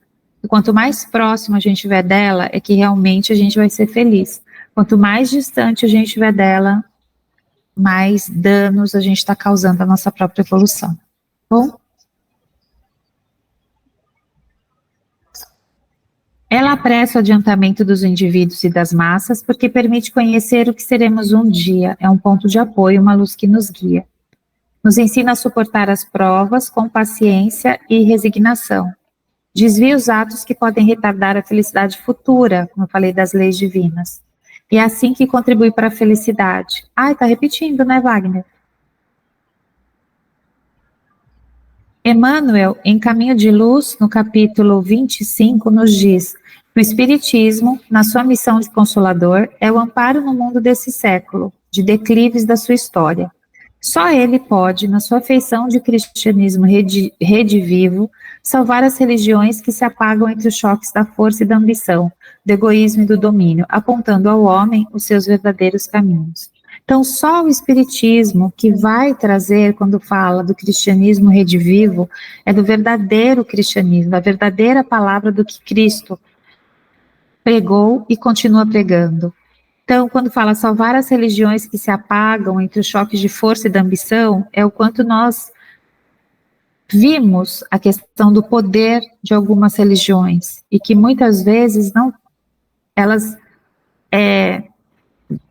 e quanto mais próximo a gente estiver dela, é que realmente a gente vai ser feliz. Quanto mais distante a gente estiver dela, mais danos a gente está causando à nossa própria evolução. Bom? Ela apressa o adiantamento dos indivíduos e das massas porque permite conhecer o que seremos um dia. É um ponto de apoio, uma luz que nos guia. Nos ensina a suportar as provas com paciência e resignação. Desvia os atos que podem retardar a felicidade futura, como eu falei das leis divinas. E é assim que contribui para a felicidade. Tá repetindo, né, Wagner? Emmanuel, em Caminho de Luz, no capítulo 25, nos diz que o Espiritismo, na sua missão de consolador, é o amparo no mundo desse século, de declives da sua história. Só ele pode, na sua feição de cristianismo redivivo, salvar as religiões que se apagam entre os choques da força e da ambição, do egoísmo e do domínio, apontando ao homem os seus verdadeiros caminhos. Então, só o Espiritismo que vai trazer, quando fala do cristianismo redivivo, é do verdadeiro cristianismo, da verdadeira palavra do que Cristo pregou e continua pregando. Então, quando fala salvar as religiões que se apagam entre os choques de força e da ambição, é o quanto nós vimos a questão do poder de algumas religiões e que muitas vezes elas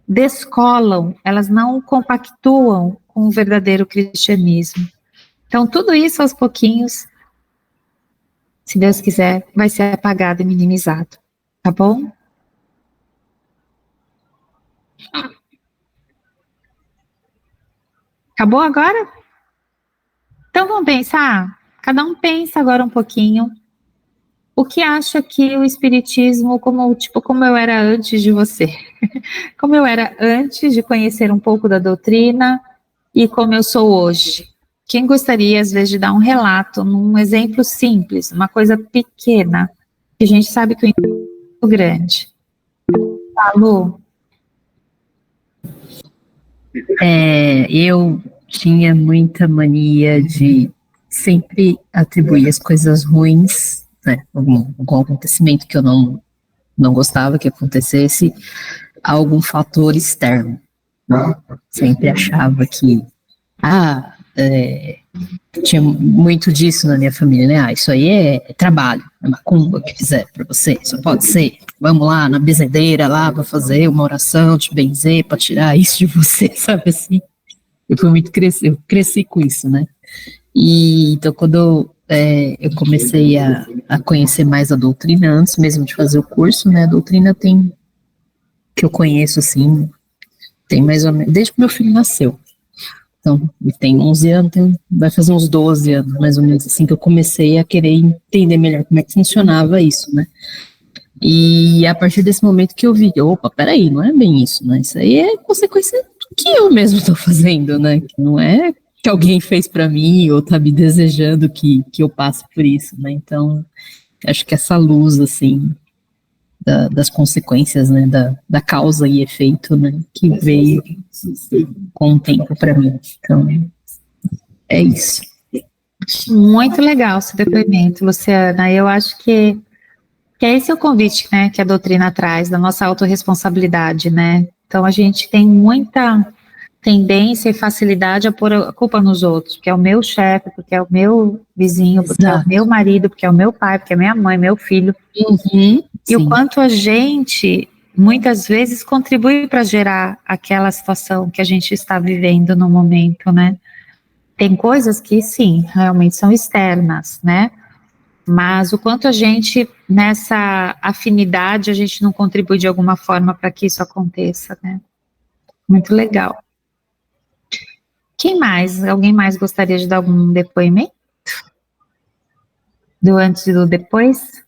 descolam, elas não compactuam com o verdadeiro cristianismo. Então, tudo isso aos pouquinhos, se Deus quiser, vai ser apagado e minimizado, tá bom? Acabou agora? Então vamos pensar? Cada um pensa agora um pouquinho. O que acha que o Espiritismo, como eu era antes de você, como eu era antes de conhecer um pouco da doutrina e como eu sou hoje? Quem gostaria, às vezes, de dar um relato, num exemplo simples, uma coisa pequena, que a gente sabe que o impacto é muito grande. Lu? Eu tinha muita mania de sempre atribuir as coisas ruins, né, algum acontecimento que eu não gostava que acontecesse, a algum fator externo. Sempre achava que, tinha muito disso na minha família, né? Isso aí é trabalho, é macumba que fizer pra você, só pode ser. Vamos lá na benzedeira lá pra fazer uma oração, te benzer, pra tirar isso de você, sabe assim? Eu cresci com isso, né? E então quando eu comecei a conhecer mais a doutrina, antes mesmo de fazer o curso, né? A doutrina que eu conheço assim, tem mais ou menos, desde que meu filho nasceu. Então, ele tem 11 anos, vai fazer uns 12 anos, mais ou menos assim, que eu comecei a querer entender melhor como é que funcionava isso, né? E a partir desse momento que eu vi, opa, peraí, não é bem isso, né? Isso aí é consequência do que eu mesmo estou fazendo, né? Que não é que alguém fez para mim ou tá me desejando que eu passe por isso, né? Então, acho que essa luz, assim, das consequências, né, da causa e efeito, né, que veio com o tempo para mim. Então, é isso. Muito legal esse depoimento, Luciana. Eu acho que esse é o convite, né, que a doutrina traz, da nossa autorresponsabilidade, né? Então, a gente tem muita tendência e facilidade a pôr a culpa nos outros, porque é o meu chefe, porque é o meu vizinho, porque é o meu marido, porque é o meu pai, porque é minha mãe, meu filho. Uhum, e o quanto a gente, muitas vezes, contribui para gerar aquela situação que a gente está vivendo no momento, né? Tem coisas que, sim, realmente são externas, né? Mas o quanto a gente, nessa afinidade, a gente não contribui de alguma forma para que isso aconteça, né? Muito legal. Quem mais? Alguém mais gostaria de dar algum depoimento? Do antes e do depois?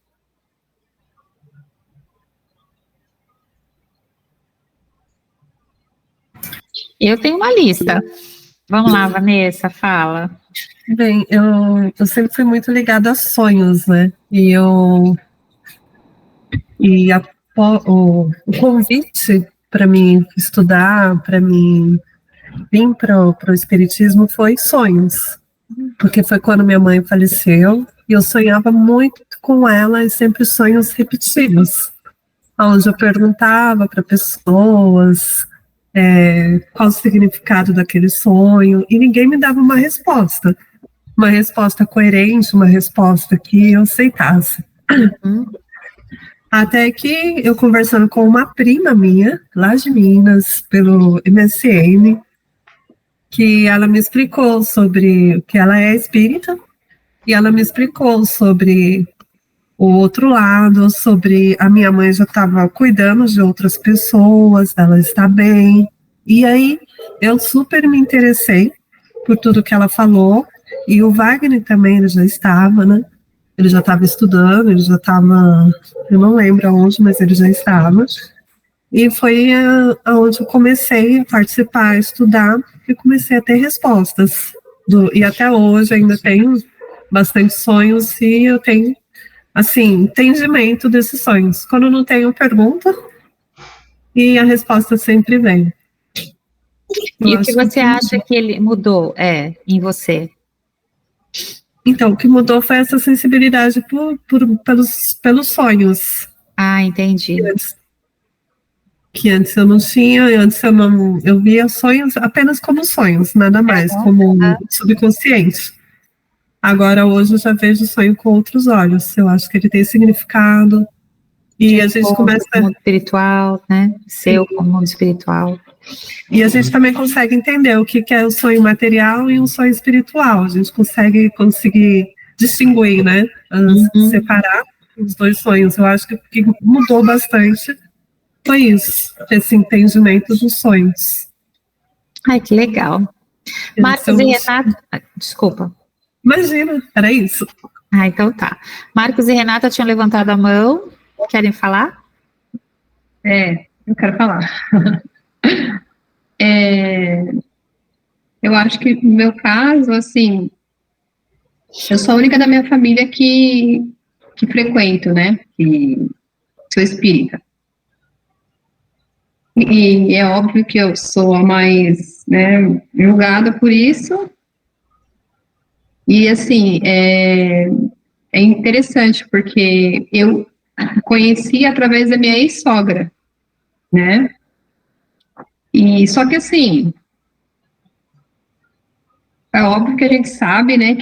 Eu tenho uma lista. Vamos lá, Vanessa, fala. Bem, eu sempre fui muito ligada a sonhos, né? O convite para mim estudar, para mim vir para o Espiritismo foi sonhos, porque foi quando minha mãe faleceu e eu sonhava muito com ela e sempre sonhos repetidos, onde eu perguntava para pessoas qual o significado daquele sonho e ninguém me dava uma resposta coerente, uma resposta que eu aceitasse. Até que eu conversando com uma prima minha, lá de Minas, pelo MSN, que ela me explicou sobre que ela é espírita, e ela me explicou sobre o outro lado, sobre a minha mãe já estava cuidando de outras pessoas, ela está bem. E aí eu super me interessei por tudo que ela falou, e o Wagner também, ele já estava, né? Ele já estava estudando, ele já estava, eu não lembro aonde, mas ele já estava. E foi aonde eu comecei a participar, a estudar, e comecei a ter respostas. E até hoje ainda tenho bastante sonhos e eu tenho, assim, entendimento desses sonhos. Quando eu não tenho pergunta, e a resposta sempre vem. E o que você acha que ele mudou em você? Então, o que mudou foi essa sensibilidade pelos sonhos. Ah, entendi. Que antes eu não tinha, eu via sonhos apenas como sonhos, nada mais, como subconsciente. Agora, hoje, eu já vejo o sonho com outros olhos. Eu acho que ele tem significado. E a gente começa... O mundo espiritual, né? Seu como mundo espiritual. E a gente também consegue entender o que é o sonho material e um sonho espiritual. A gente conseguir distinguir, né? Separar os dois sonhos. Eu acho que o que mudou bastante foi isso, esse entendimento dos sonhos. Ai, que legal. Marcos e Renata... Desculpa. Imagina, era isso. Ah, então tá. Marcos e Renata tinham levantado a mão. Querem falar? Eu quero falar. Eu acho que no meu caso, assim, eu sou a única da minha família que frequento, né? Que sou espírita. E é óbvio que eu sou a mais, né, julgada por isso. E, assim, é interessante, porque eu conheci através da minha ex-sogra, né? E só que, assim, é óbvio que a gente sabe, né,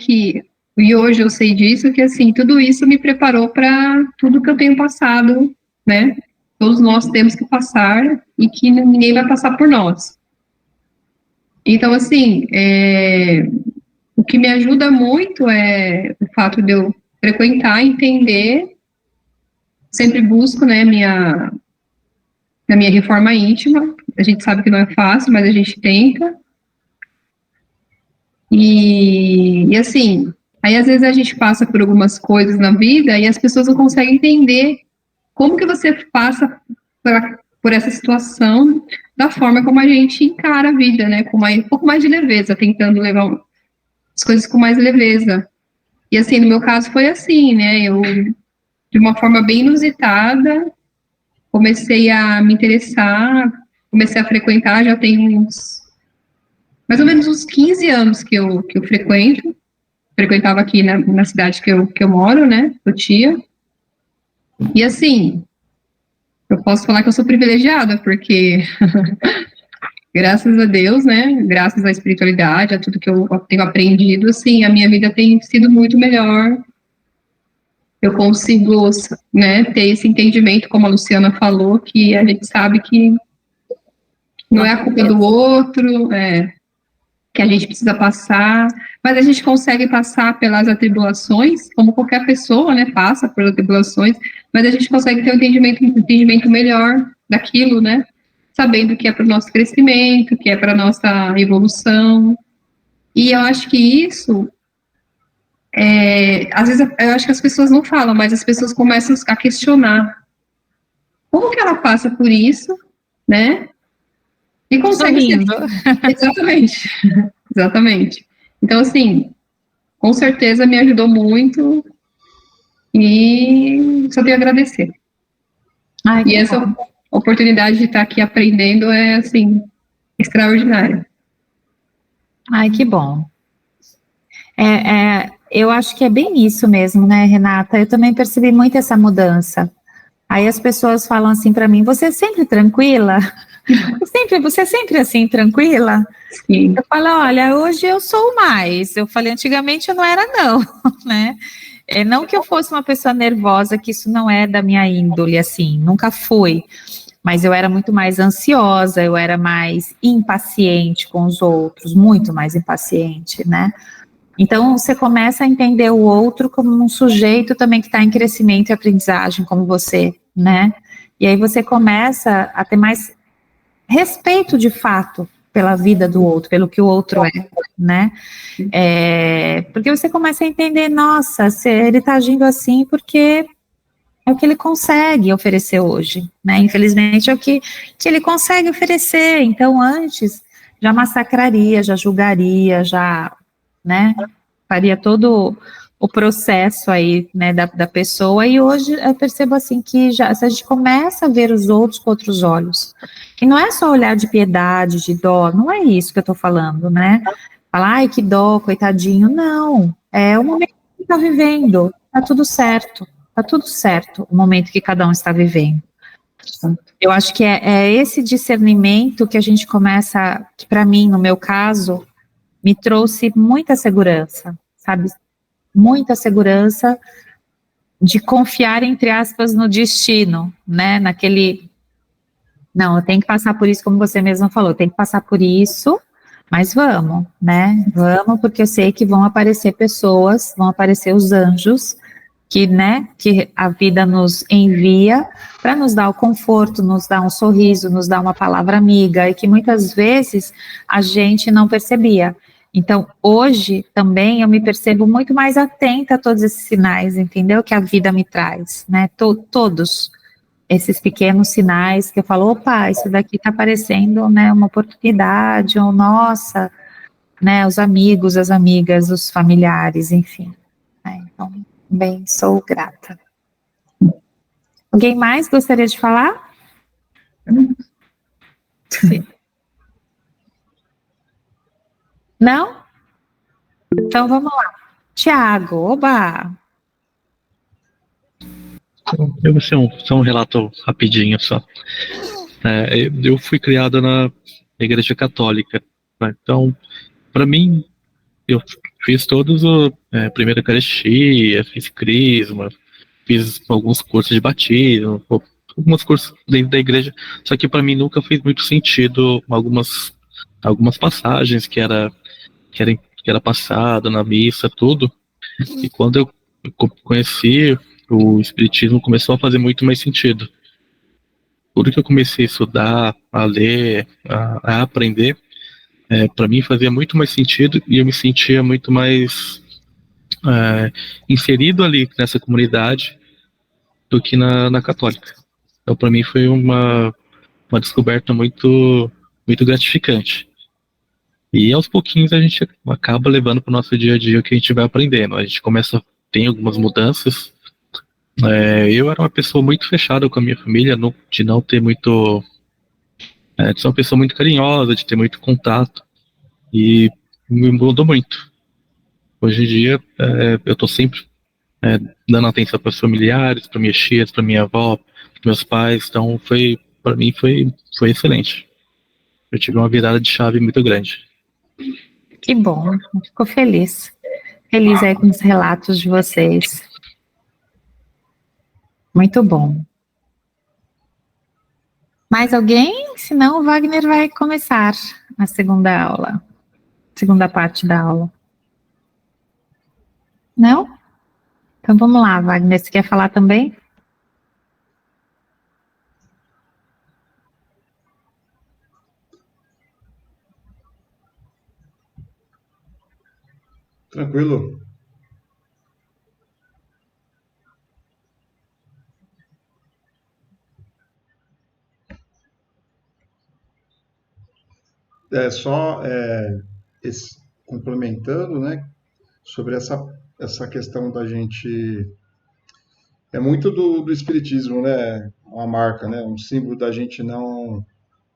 e hoje eu sei disso, que, assim, tudo isso me preparou para tudo que eu tenho passado, né? Todos nós temos que passar e que ninguém vai passar por nós. Então, assim, o que me ajuda muito é o fato de eu frequentar, entender, sempre busco, né, na minha reforma íntima. A gente sabe que não é fácil, mas a gente tenta. E assim, aí às vezes a gente passa por algumas coisas na vida e as pessoas não conseguem entender como que você passa por essa situação da forma como a gente encara a vida, né, com um pouco mais de leveza, tentando levar as coisas com mais leveza. E assim, no meu caso foi assim, né, eu, de uma forma bem inusitada, comecei a me interessar, comecei a frequentar, já tem mais ou menos uns 15 anos que eu frequentava aqui na cidade que eu moro, né, Cotia, e assim, eu posso falar que eu sou privilegiada, porque graças a Deus, né, graças à espiritualidade, a tudo que eu tenho aprendido, assim, a minha vida tem sido muito melhor. Eu consigo, né, ter esse entendimento, como a Luciana falou, que a gente sabe que não é a culpa do outro, que a gente precisa passar, mas a gente consegue passar pelas atribulações, como qualquer pessoa, né, passa por atribulações, mas a gente consegue ter um entendimento melhor daquilo, né, sabendo que é para o nosso crescimento, que é para a nossa evolução, e eu acho que isso, às vezes, eu acho que as pessoas não falam, mas as pessoas começam a questionar como que ela passa por isso, né, e consegue ser... Exatamente, exatamente. Então, assim, com certeza me ajudou muito e só tenho a agradecer. Ai, e essa oportunidade de estar aqui aprendendo é, assim, extraordinária. Ai, que bom. Eu acho que é bem isso mesmo, né, Renata? Eu também percebi muito essa mudança. Aí as pessoas falam assim para mim, você é sempre tranquila? Você é sempre assim, tranquila? Sim. Eu falo, olha, hoje eu sou mais. Eu falei, antigamente eu não era não, né? Não que eu fosse uma pessoa nervosa, que isso não é da minha índole, assim, nunca fui. Mas eu era muito mais ansiosa, eu era mais impaciente com os outros, muito mais impaciente, né? Então, você começa a entender o outro como um sujeito também que está em crescimento e aprendizagem, como você, né? E aí você começa a ter mais respeito, de fato, pela vida do outro, pelo que o outro é, né? Porque você começa a entender, nossa, ele está agindo assim porque é o que ele consegue oferecer hoje, né? Infelizmente é o que ele consegue oferecer. Então, antes, já massacraria, já julgaria, já, né? Faria todo o processo aí, né, da pessoa, e hoje eu percebo assim que a gente começa a ver os outros com outros olhos, e não é só olhar de piedade, de dó, não é isso que eu tô falando, né, falar, ai, que dó, coitadinho, não, é o momento que está vivendo, tá tudo certo o momento que cada um está vivendo. Eu acho que é esse discernimento que a gente começa, que para mim, no meu caso, me trouxe muita segurança, sabe, muita segurança de confiar, entre aspas, no destino, né, não, eu tenho que passar por isso, como você mesma falou, eu tenho que passar por isso, mas vamos, né, vamos, porque eu sei que vão aparecer pessoas, vão aparecer os anjos, que, né, que a vida nos envia para nos dar o conforto, nos dar um sorriso, nos dar uma palavra amiga, e que muitas vezes a gente não percebia. Então, hoje, também, eu me percebo muito mais atenta a todos esses sinais, entendeu? Que a vida me traz, né? Todos esses pequenos sinais que eu falo, opa, isso daqui está parecendo, né, uma oportunidade, ou nossa, né, os amigos, as amigas, os familiares, enfim. Então, bem, sou grata. Alguém mais gostaria de falar? Sim. Não? Então vamos lá. Tiago, oba! Eu vou ser só um relato rapidinho só. Eu fui criado na Igreja Católica, né? Então, para mim, eu fiz todos primeira Eucaristia, fiz Crisma, fiz alguns cursos de batismo, alguns cursos dentro da igreja, só que para mim nunca fez muito sentido algumas passagens que era passado na missa, tudo. E quando eu conheci o Espiritismo, começou a fazer muito mais sentido. Tudo que eu comecei a estudar, a ler, a aprender, para mim fazia muito mais sentido e eu me sentia muito mais inserido ali nessa comunidade do que na católica. Então, para mim foi uma descoberta muito, muito gratificante. E aos pouquinhos a gente acaba levando para o nosso dia a dia o que a gente vai aprendendo. A gente tem algumas mudanças Eu era uma pessoa muito fechada com a minha família, de não ter muito. De ser uma pessoa muito carinhosa, de ter muito contato. E me mudou muito. Hoje em dia, eu tô sempre dando atenção para os familiares, para minhas tias, para minha avó, para meus pais. Então, para mim, foi excelente. Eu tive uma virada de chave muito grande. Que bom, ficou feliz. Feliz aí com os relatos de vocês. Muito bom. Mais alguém? Senão o Wagner vai começar a segunda aula. Segunda parte da aula. Não? Então vamos lá, Wagner. Você quer falar também? Tranquilo. Só complementando, né, sobre essa questão da gente. É muito do espiritismo, né? Uma marca, né? Um símbolo da gente não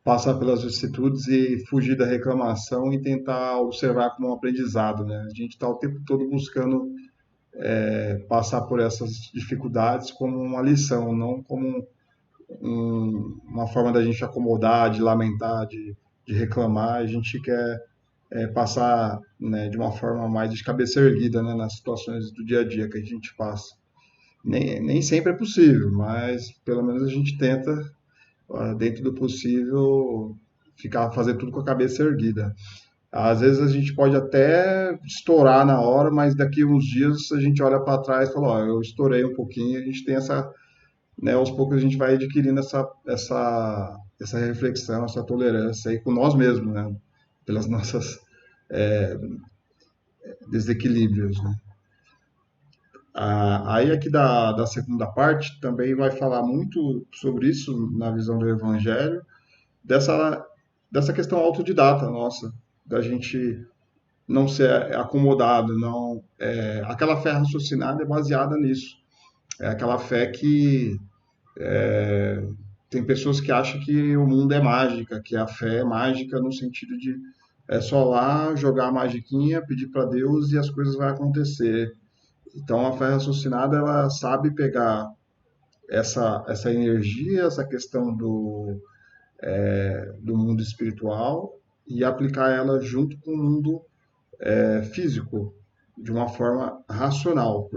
passar pelas vicissitudes e fugir da reclamação e tentar observar como um aprendizado, né? A gente está o tempo todo buscando passar por essas dificuldades como uma lição, não como uma forma da gente acomodar, de lamentar, de reclamar. A gente quer passar, né, de uma forma mais de cabeça erguida, né, nas situações do dia a dia que a gente passa. Nem sempre é possível, mas pelo menos a gente tenta, dentro do possível, fazer tudo com a cabeça erguida. Às vezes a gente pode até estourar na hora, mas daqui a uns dias a gente olha para trás e fala, ó, eu estourei um pouquinho, a gente tem essa, né, aos poucos a gente vai adquirindo essa reflexão, essa tolerância aí com nós mesmos, né, pelas nossas desequilíbrios, né. Aí aqui da segunda parte também vai falar muito sobre isso na visão do Evangelho, dessa, dessa questão autodidata nossa, da gente não ser acomodado, não, aquela fé raciocinada é baseada nisso. É aquela fé que tem pessoas que acham que o mundo é mágica, que a fé é mágica no sentido de só lá jogar a magiquinha, pedir para Deus e as coisas vão acontecer. Então a fé raciocinada ela sabe pegar essa energia, essa questão do mundo espiritual e aplicar ela junto com o mundo físico de uma forma racional,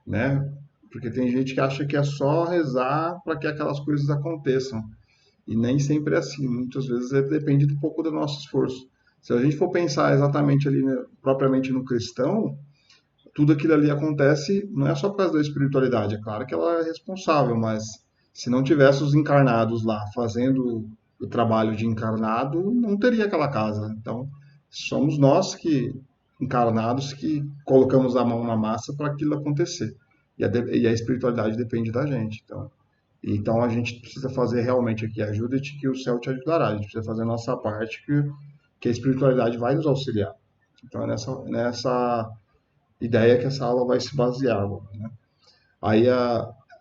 né? Porque tem gente que acha que é só rezar para que aquelas coisas aconteçam. E nem sempre é assim. Muitas vezes depende um pouco do nosso esforço. Se a gente for pensar exatamente ali, né, propriamente no cristão, tudo aquilo ali acontece não é só por causa da espiritualidade. É claro que ela é responsável, mas se não tivesse os encarnados lá fazendo o trabalho de encarnado, não teria aquela casa. Então, somos nós que encarnados que colocamos a mão na massa para aquilo acontecer. E a espiritualidade depende da gente. Então a gente precisa fazer realmente aqui, ajuda-te que o céu te ajudará. A gente precisa fazer a nossa parte que a espiritualidade vai nos auxiliar. Então é nessa ideia que essa aula vai se basear agora, né? Aí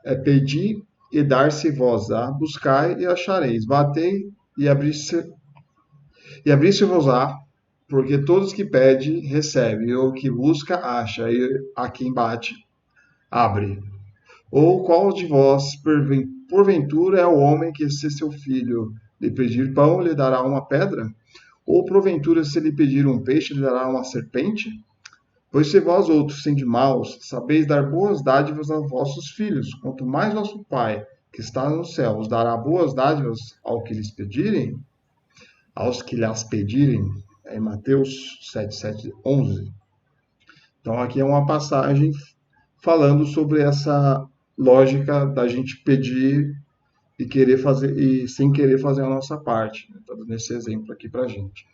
é pedir e dar-se-vos-á, buscai e achareis, batei e abrir-se-vos-á, porque todos que pede, recebe, e o que busca, acha, e a quem bate, abre. Ou qual de vós, porventura, é o homem que, se seu filho lhe pedir pão, lhe dará uma pedra? Ou porventura, se lhe pedir um peixe, lhe dará uma serpente? Pois se vós outros, sendo maus, sabeis dar boas dádivas aos vossos filhos, quanto mais vosso Pai, que está no céu, os dará boas dádivas aos que lhes pedirem, em Mateus 7, 7, 11. Então aqui é uma passagem falando sobre essa lógica da gente pedir e querer fazer e sem querer fazer a nossa parte. Estou dando esse exemplo aqui para a gente.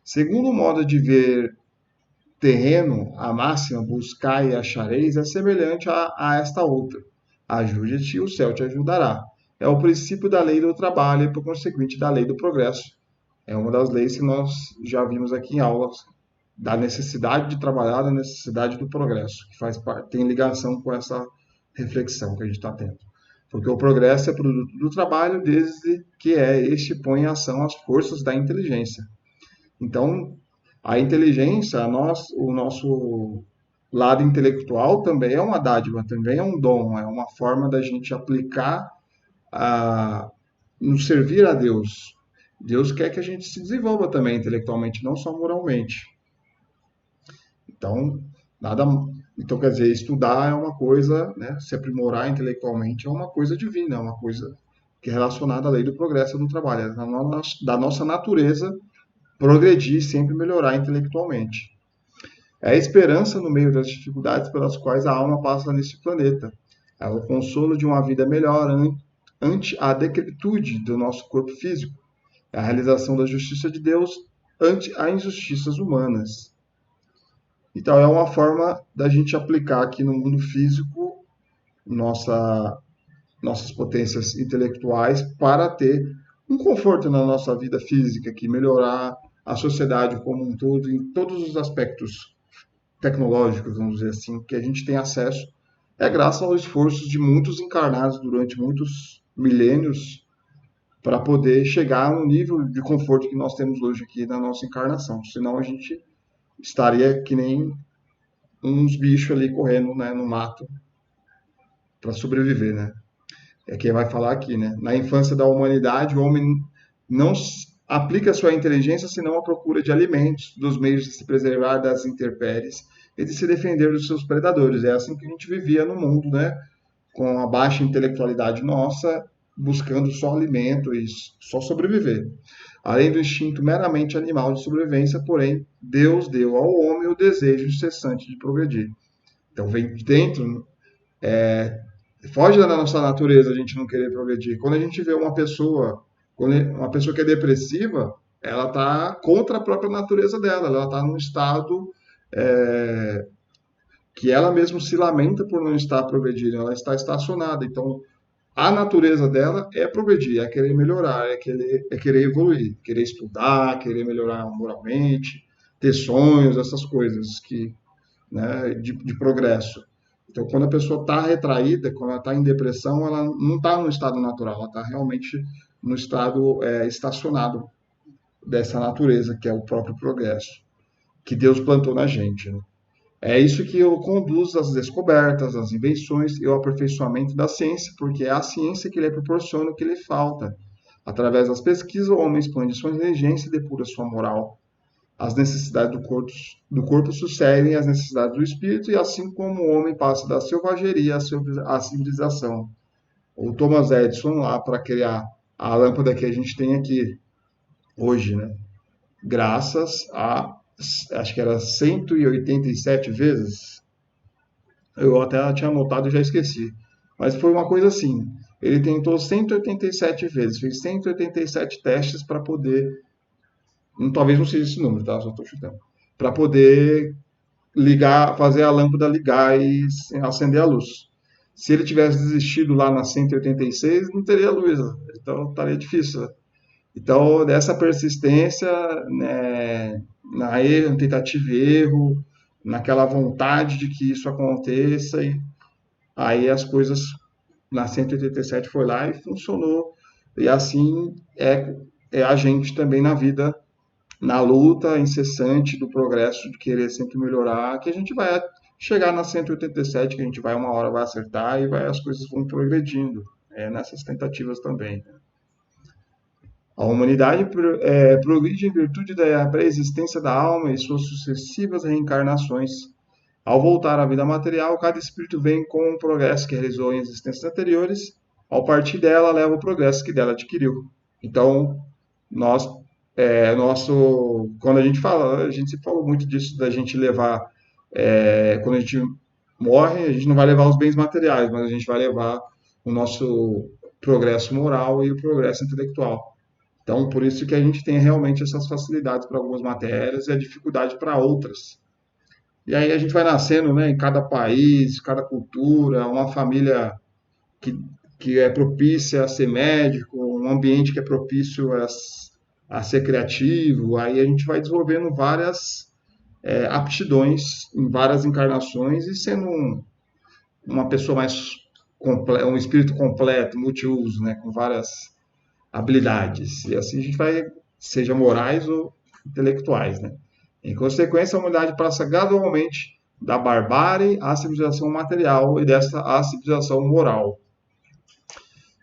Segundo modo de ver terreno, a máxima buscai e achareis é semelhante a esta outra. Ajude-te e o céu te ajudará. É o princípio da lei do trabalho e, por conseguinte, da lei do progresso. É uma das leis que nós já vimos aqui em aulas, da necessidade de trabalhar, da necessidade do progresso, que tem ligação com reflexão que a gente está tendo. Porque o progresso é produto do trabalho, desde que este põe em ação as forças da inteligência. Então, a inteligência, o nosso lado intelectual também é uma dádiva, também é um dom, é uma forma da gente aplicar, nos servir a Deus. Deus quer que a gente se desenvolva também intelectualmente, não só moralmente. Então, então, quer dizer, estudar é uma coisa, né? Se aprimorar intelectualmente é uma coisa divina, é uma coisa que é relacionada à lei do progresso do trabalho, é da nossa natureza progredir e sempre melhorar intelectualmente. É a esperança no meio das dificuldades pelas quais a alma passa nesse planeta. É o consolo de uma vida melhor ante a decrepitude do nosso corpo físico. É a realização da justiça de Deus ante as injustiças humanas. Então, é uma forma da gente aplicar aqui no mundo físico nossas potências intelectuais para ter um conforto na nossa vida física, que melhorar a sociedade como um todo, em todos os aspectos tecnológicos, vamos dizer assim, que a gente tem acesso, é graças ao esforço de muitos encarnados durante muitos milênios para poder chegar no nível de conforto que nós temos hoje aqui na nossa encarnação. Senão a gente estaria que nem uns bichos ali correndo, né, no mato para sobreviver, né? É quem vai falar aqui, né? Na infância da humanidade, o homem não aplica sua inteligência senão à procura de alimentos, dos meios de se preservar das intempéries e de se defender dos seus predadores. É assim que a gente vivia no mundo, né? Com a baixa intelectualidade nossa, buscando só alimento e só sobreviver. Além do instinto meramente animal de sobrevivência, porém, Deus deu ao homem o desejo incessante de progredir. Então, vem de dentro, foge da nossa natureza a gente não querer progredir. Quando a gente vê uma pessoa que é depressiva, ela está contra a própria natureza dela, ela está num estado que ela mesma se lamenta por não estar progredindo, ela está estacionada. Então, a natureza dela é progredir, é querer melhorar, é querer evoluir, querer estudar, querer melhorar moralmente, ter sonhos, essas coisas né, de progresso. Então, quando a pessoa está retraída, quando ela está em depressão, ela não está no estado natural, ela está realmente no estado estacionado dessa natureza, que é o próprio progresso, que Deus plantou na gente, né? É isso que conduz às descobertas, às invenções e ao aperfeiçoamento da ciência, porque é a ciência que lhe proporciona o que lhe falta. Através das pesquisas, o homem expande sua inteligência e depura sua moral. As necessidades do corpo sucedem às necessidades do espírito, e assim como o homem passa da selvageria à civilização. O Thomas Edison, lá para criar a lâmpada que a gente tem aqui hoje, né? Graças a, acho que era 187 vezes, eu até tinha anotado e já esqueci, mas foi uma coisa assim, ele tentou 187 vezes, fez 187 testes para poder, talvez não seja esse número, tá? Só estou chutando, para poder fazer a lâmpada ligar e acender a luz. Se ele tivesse desistido lá na 186, não teria luz, então estaria difícil. Então, dessa persistência, né, na tentativa e erro, naquela vontade de que isso aconteça, e aí as coisas na 187 foi lá e funcionou. E assim é a gente também na vida, na luta incessante do progresso, de querer sempre melhorar, que a gente vai chegar na 187, que a gente vai uma hora vai acertar e as coisas vão progredindo nessas tentativas também. A humanidade progride em virtude da pré-existência da alma e suas sucessivas reencarnações. Ao voltar à vida material, cada espírito vem com um progresso que realizou em existências anteriores. Ao partir dela, leva o progresso que dela adquiriu. Então, quando a gente sempre falou muito disso, da gente levar, quando a gente morre, a gente não vai levar os bens materiais, mas a gente vai levar o nosso progresso moral e o progresso intelectual. Então, por isso que a gente tem realmente essas facilidades para algumas matérias e a dificuldade para outras. E aí a gente vai nascendo, né, em cada país, cada cultura, uma família que é propícia a ser médico, um ambiente que é propício a ser criativo. Aí a gente vai desenvolvendo várias aptidões em várias encarnações e sendo uma pessoa mais um espírito completo, multiuso, né, com várias habilidades. E assim a gente vai, seja morais ou intelectuais, né? Em consequência, a humanidade passa gradualmente da barbárie à civilização material e desta à civilização moral.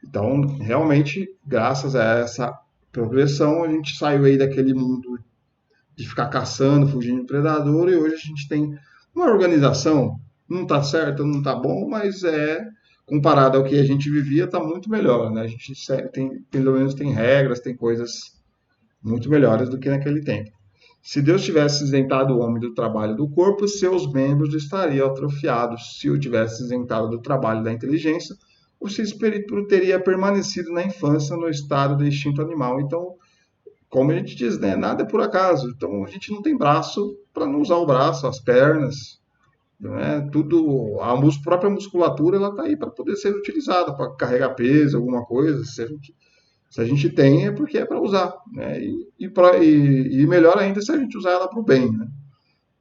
Então, realmente, graças a essa progressão, a gente saiu aí daquele mundo de ficar caçando, fugindo do predador, e hoje a gente tem uma organização, não está certo, não está bom, mas comparado ao que a gente vivia, está muito melhor, né? A gente tem, pelo menos tem regras, tem coisas muito melhores do que naquele tempo. Se Deus tivesse isentado o homem do trabalho do corpo, seus membros estariam atrofiados. Se o tivesse isentado do trabalho da inteligência, o seu espírito teria permanecido na infância no estado de instinto animal. Então, como a gente diz, né, nada é por acaso. Então, a gente não tem braço para não usar o braço, as pernas, né? Tudo, a própria musculatura, ela está aí para poder ser utilizada, para carregar peso, alguma coisa. Se a gente tem, é porque é para usar, né? E melhor ainda se a gente usar ela para o bem, né?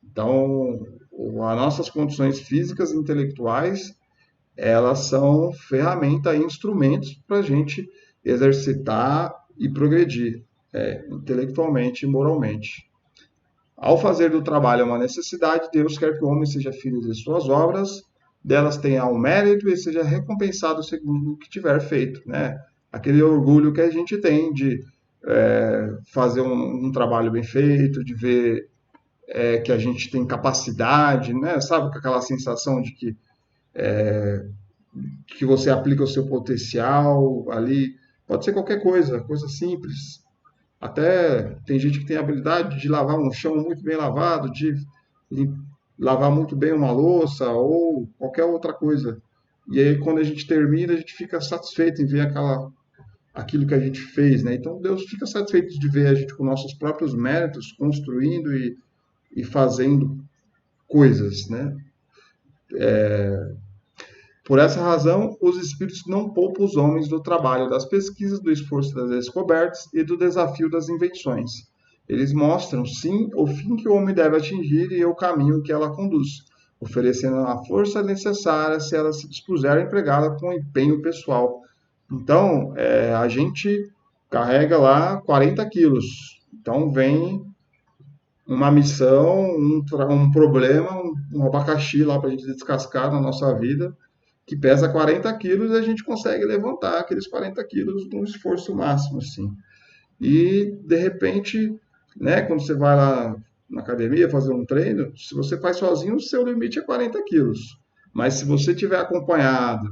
Então, as nossas condições físicas e intelectuais, elas são ferramenta e instrumentos para a gente exercitar e progredir intelectualmente e moralmente. Ao fazer do trabalho uma necessidade, Deus quer que o homem seja filho de suas obras, delas tenha um mérito e seja recompensado segundo o que tiver feito, né? Aquele orgulho que a gente tem de fazer um trabalho bem feito, de ver que a gente tem capacidade, né? Sabe, com aquela sensação de que você aplica o seu potencial ali, pode ser qualquer coisa, coisa simples. Até tem gente que tem a habilidade de lavar um chão muito bem lavado, de lavar muito bem uma louça ou qualquer outra coisa. E aí, quando a gente termina, a gente fica satisfeito em ver aquilo que a gente fez, né? Então, Deus fica satisfeito de ver a gente com nossos próprios méritos, construindo e fazendo coisas, né? Por essa razão, os espíritos não poupam os homens do trabalho das pesquisas, do esforço das descobertas e do desafio das invenções. Eles mostram, sim, o fim que o homem deve atingir e o caminho que ela conduz, oferecendo a força necessária se ela se dispuser a empregá-la com empenho pessoal. Então, a gente carrega lá 40 quilos. Então, vem uma missão, um problema, um abacaxi lá para a gente descascar na nossa vida, que pesa 40 quilos e a gente consegue levantar aqueles 40 quilos num esforço máximo, assim. E, de repente, né, quando você vai lá na academia fazer um treino, se você faz sozinho, o seu limite é 40 quilos. Mas se você tiver acompanhado,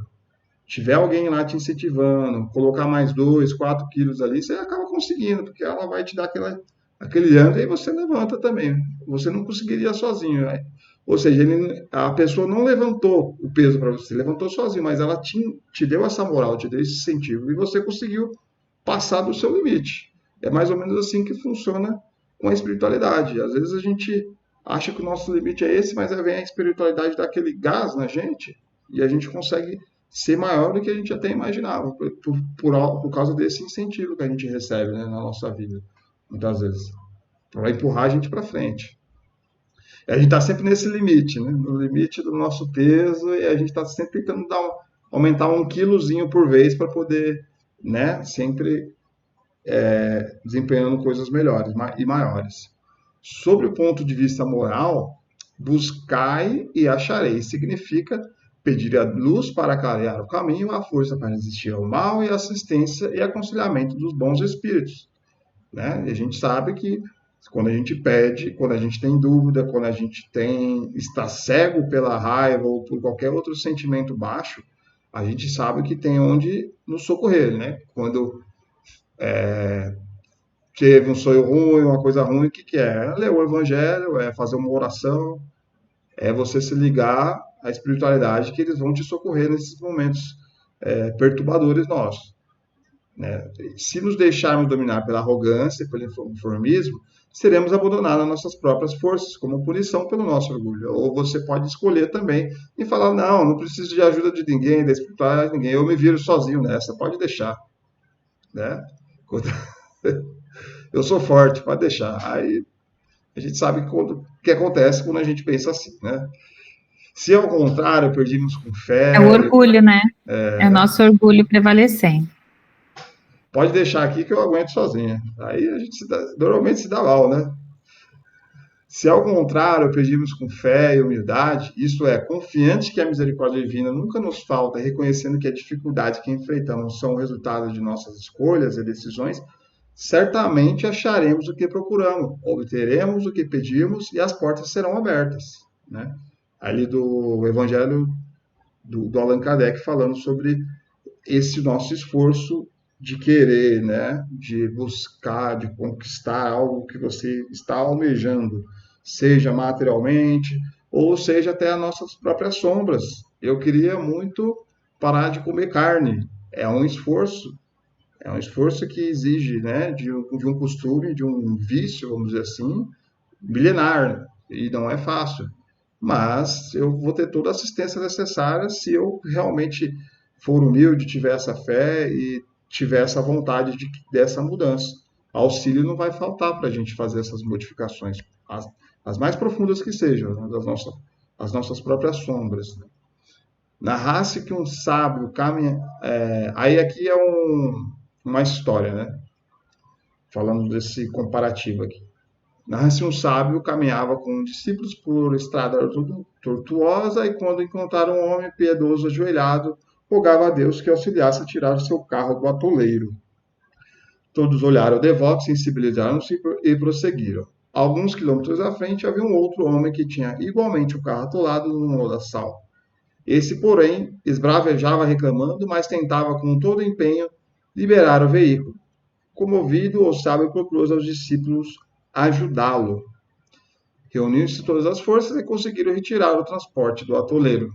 tiver alguém lá te incentivando, colocar mais 2, 4 quilos ali, você acaba conseguindo, porque ela vai te dar aquele ângulo e você levanta também. Você não conseguiria sozinho, né? Ou seja, a pessoa não levantou o peso para você, levantou sozinho, mas ela te deu essa moral, te deu esse incentivo, e você conseguiu passar do seu limite. É mais ou menos assim que funciona com a espiritualidade. Às vezes a gente acha que o nosso limite é esse, mas aí vem a espiritualidade dar aquele gás na gente, e a gente consegue ser maior do que a gente até imaginava, por causa desse incentivo que a gente recebe, né, na nossa vida, muitas vezes, para empurrar a gente para frente. A gente está sempre nesse limite, né? No limite do nosso peso, e a gente está sempre tentando aumentar 1 quilozinho por vez para poder, né, sempre desempenhando coisas melhores e maiores. Sobre o ponto de vista moral, buscai e achareis significa pedir a luz para clarear o caminho, a força para resistir ao mal e assistência e aconselhamento dos bons espíritos, né? E a gente sabe que quando a gente pede, quando a gente tem dúvida, quando a gente está cego pela raiva ou por qualquer outro sentimento baixo, a gente sabe que tem onde nos socorrer, né? Quando teve um sonho ruim, uma coisa ruim, o que é? É ler o evangelho, é fazer uma oração, é você se ligar à espiritualidade, que eles vão te socorrer nesses momentos perturbadores nossos, né? Se nos deixarmos dominar pela arrogância, pelo informismo, seremos abandonados nas nossas próprias forças, como punição pelo nosso orgulho. Ou você pode escolher também e falar, não preciso de ajuda de ninguém, da espiritualidade de ninguém, eu me viro sozinho nessa, pode deixar, né? Eu sou forte, pode deixar. Aí a gente sabe o que acontece quando a gente pensa assim, né? Se ao contrário pedimos com fé, É o orgulho, né? É o nosso orgulho prevalecendo. pode deixar aqui que eu aguento sozinha. Aí a gente normalmente se dá mal, né? Se ao contrário pedimos com fé e humildade, isto é, confiante que a misericórdia divina nunca nos falta, reconhecendo que a dificuldade que enfrentamos são o resultado de nossas escolhas e decisões, certamente acharemos o que procuramos, obteremos o que pedimos e as portas serão abertas, né? Ali do Evangelho do Allan Kardec falando sobre esse nosso esforço de querer, né, de buscar, de conquistar algo que você está almejando, seja materialmente ou seja até as nossas próprias sombras. Eu queria muito parar de comer carne. É um esforço que exige, né, de um costume, de um vício, vamos dizer assim, milenar, e não é fácil. Mas eu vou ter toda a assistência necessária se eu realmente for humilde, tiver essa fé e tiver essa vontade dessa mudança. Auxílio não vai faltar para a gente fazer essas modificações, as mais profundas que sejam, né, as nossas próprias sombras. Né? Narrar-se que um sábio caminha. Aí aqui é uma história, né? Falando desse comparativo aqui. Narra-se um sábio caminhava com discípulos por estrada tortuosa e quando encontraram um homem piedoso ajoelhado, rogava a Deus que auxiliasse a tirar o seu carro do atoleiro. Todos olharam devotos, sensibilizaram-se e prosseguiram. Alguns quilômetros à frente havia um outro homem que tinha igualmente o carro atolado num lodaçal. Esse, porém, esbravejava reclamando, mas tentava com todo empenho liberar o veículo. Comovido, o sábio procurou aos discípulos ajudá-lo. Reuniram-se todas as forças e conseguiram retirar o transporte do atoleiro.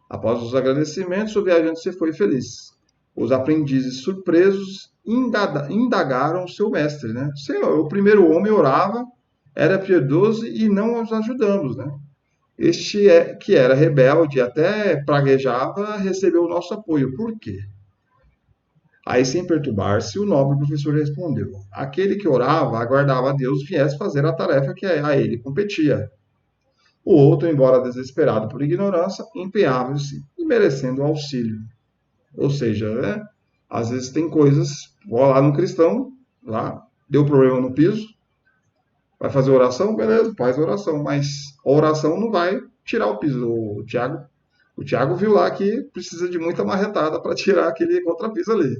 Após os agradecimentos, o viajante se foi feliz. Os aprendizes surpresos indagaram seu mestre, né? Senhor, o primeiro homem orava, era piedoso e não os ajudamos, né? Este que era rebelde, até praguejava, recebeu o nosso apoio. Por quê? Aí, sem perturbar-se, o nobre professor respondeu: aquele que orava aguardava a Deus viesse fazer a tarefa que a ele competia. O outro, embora desesperado por ignorância, empenhava-se e merecendo auxílio. Ou seja, né, às vezes tem coisas, vou lá no cristão, lá, deu problema no piso, vai fazer oração? Beleza, faz oração, mas a oração não vai tirar o piso. O Tiago viu lá que precisa de muita marretada para tirar aquele contrapiso ali.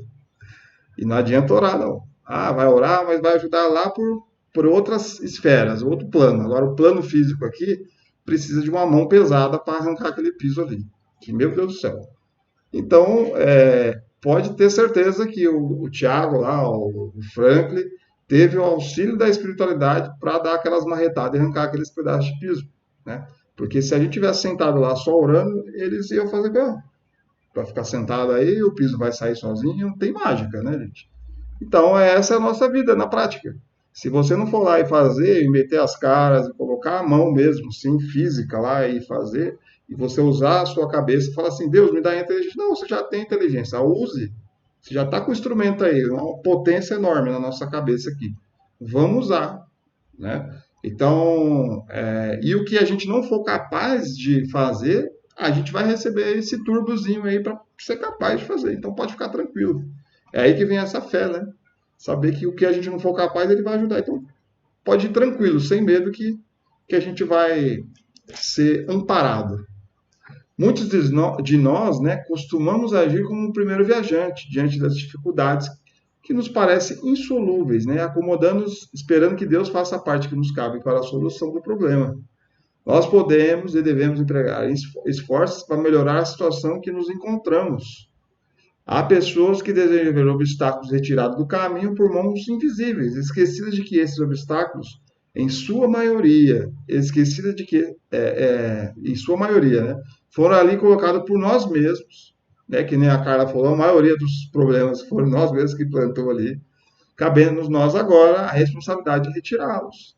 E não adianta orar, não. Ah, vai orar, mas vai ajudar lá por outras esferas, outro plano. Agora, o plano físico aqui precisa de uma mão pesada para arrancar aquele piso ali. Que, meu Deus do céu. Então, pode ter certeza que o Tiago lá, o Franklin, teve o auxílio da espiritualidade para dar aquelas marretadas e arrancar aqueles pedaços de piso, né? Porque se a gente tivesse sentado lá só orando, eles iam fazer bem. Para ficar sentado aí, o piso vai sair sozinho, não tem mágica, né, gente? Então, essa é a nossa vida na prática. Se você não for lá e fazer, e meter as caras, e colocar a mão mesmo, sim, física lá e fazer, e você usar a sua cabeça e falar assim, Deus, me dá inteligência. Não, você já tem inteligência, use. Você já está com o instrumento aí, uma potência enorme na nossa cabeça aqui. Vamos usar, né? Então, e o que a gente não for capaz de fazer, a gente vai receber esse turbozinho aí para ser capaz de fazer. Então, pode ficar tranquilo. É aí que vem essa fé, né? Saber que o que a gente não for capaz, ele vai ajudar. Então, pode ir tranquilo, sem medo que a gente vai ser amparado. Muitos de nós, né, costumamos agir como um primeiro viajante, diante das dificuldades que nos parecem insolúveis, né, acomodando-nos, esperando que Deus faça a parte que nos cabe para a solução do problema. Nós podemos e devemos empregar esforços para melhorar a situação que nos encontramos. Há pessoas que desejam ver obstáculos retirados do caminho por mãos invisíveis, esquecidas de que esses obstáculos, em sua maioria, em sua maioria, né, foram ali colocados por nós mesmos, né, que nem a Carla falou, a maioria dos problemas foram nós mesmos que plantou ali, cabendo nós agora a responsabilidade de retirá-los.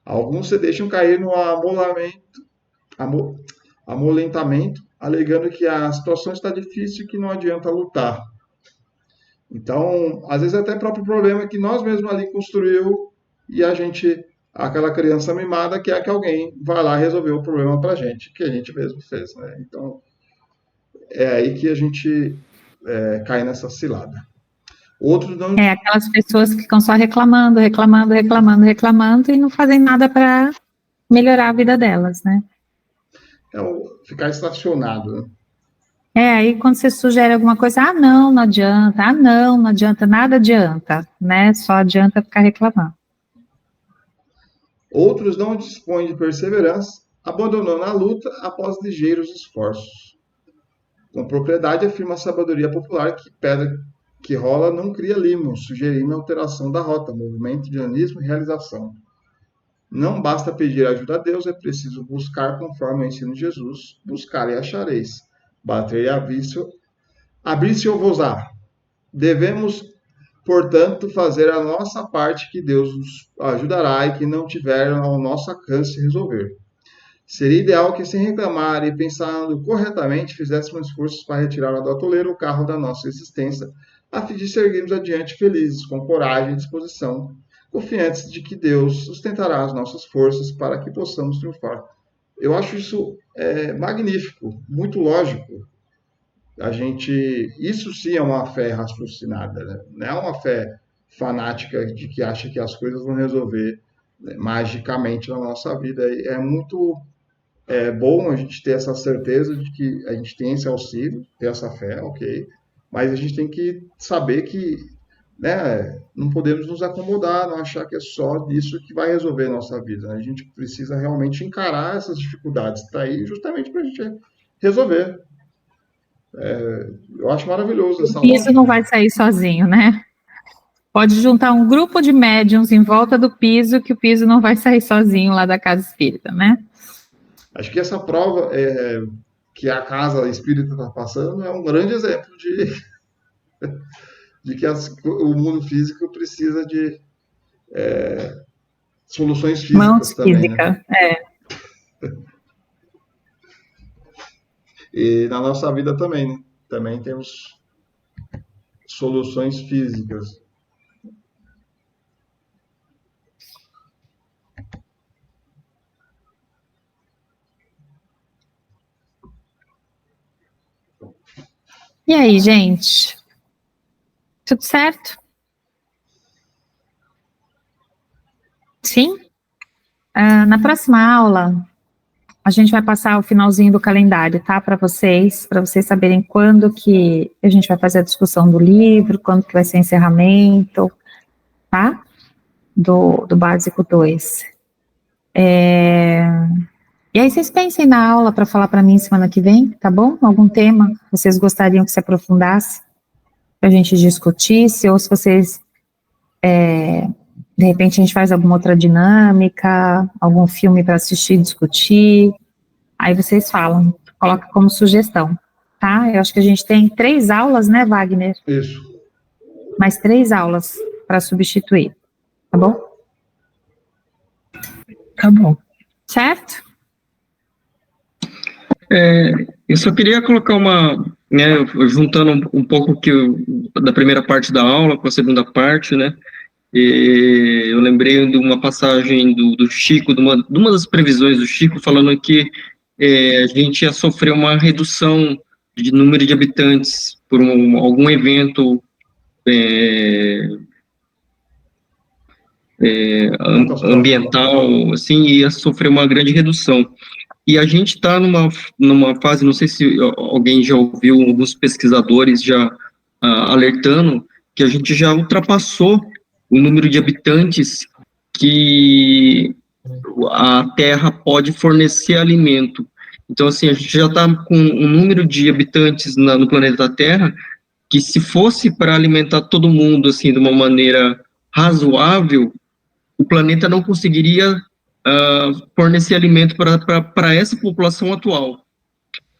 Alguns se deixam cair no amolentamento, alegando que a situação está difícil e que não adianta lutar. Então, às vezes até o próprio problema que nós mesmos ali construiu e a gente aquela criança mimada quer que alguém vá lá resolver o problema pra gente, que a gente mesmo fez, né? Então, é aí que a gente cai nessa cilada. Outros não... Aquelas pessoas que ficam só reclamando e não fazem nada para melhorar a vida delas, né? Ficar estacionado, né? Aí quando você sugere alguma coisa, não adianta, nada adianta, né? Só adianta ficar reclamando. Outros não dispõem de perseverança, abandonando a luta após ligeiros esforços. Com propriedade afirma a sabedoria popular que pedra que rola não cria limo, sugerindo alteração da rota, movimento, dinamismo e realização. Não basta pedir ajuda a Deus, é preciso buscar conforme o ensino de Jesus. Buscar e achareis. Bater e abrir-se-vos-á. Devemos, portanto, fazer a nossa parte que Deus nos ajudará e que não tiver ao nosso alcance resolver. Seria ideal que, sem reclamar e pensando corretamente, fizéssemos esforços para retirar do atoleiro o carro da nossa existência, a fim de seguirmos adiante felizes, com coragem e disposição, confiantes de que Deus sustentará as nossas forças para que possamos triunfar. Eu acho isso magnífico, muito lógico. Isso sim é uma fé raciocinada, né? Não é uma fé fanática de que acha que as coisas vão resolver, né, magicamente na nossa vida. É muito bom a gente ter essa certeza de que a gente tem esse auxílio, ter essa fé, ok, mas a gente tem que saber que, né, não podemos nos acomodar, não achar que é só isso que vai resolver a nossa vida, né? A gente precisa realmente encarar essas dificuldades que estão aí justamente para a gente resolver. Eu acho maravilhoso essa lógica. Isso não vai sair sozinho, né? Pode juntar um grupo de médiums em volta do piso, que o piso não vai sair sozinho lá da casa espírita, né? Acho que essa prova que a casa espírita está passando é um grande exemplo de que o mundo físico precisa de soluções físicas mãos também. Física, né? E na nossa vida também, né? Também temos soluções físicas. E aí, gente? Tudo certo? Sim? Na próxima aula, a gente vai passar o finalzinho do calendário, tá? Para vocês saberem quando que a gente vai fazer a discussão do livro, quando que vai ser o encerramento, tá? Do Básico 2. E aí vocês pensem na aula para falar para mim semana que vem, tá bom? Algum tema que vocês gostariam que se aprofundasse, para a gente discutisse, ou se vocês, de repente a gente faz alguma outra dinâmica, algum filme para assistir e discutir, aí vocês falam, coloca como sugestão, tá? Eu acho que a gente tem 3 aulas, né, Wagner? Isso. Mais 3 aulas para substituir, tá bom? Tá bom. Certo? Eu só queria colocar juntando um pouco da primeira parte da aula com a segunda parte, né? Eu lembrei de uma passagem do Chico, de uma das previsões do Chico, falando que a gente ia sofrer uma redução de número de habitantes por algum evento ambiental, assim, ia sofrer uma grande redução. E a gente está numa fase, não sei se alguém já ouviu, alguns pesquisadores já alertando, que a gente já ultrapassou o número de habitantes que a Terra pode fornecer alimento. Então, assim, a gente já está com um número de habitantes no planeta Terra que, se fosse para alimentar todo mundo, assim, de uma maneira razoável, o planeta não conseguiria fornecer alimento para essa população atual.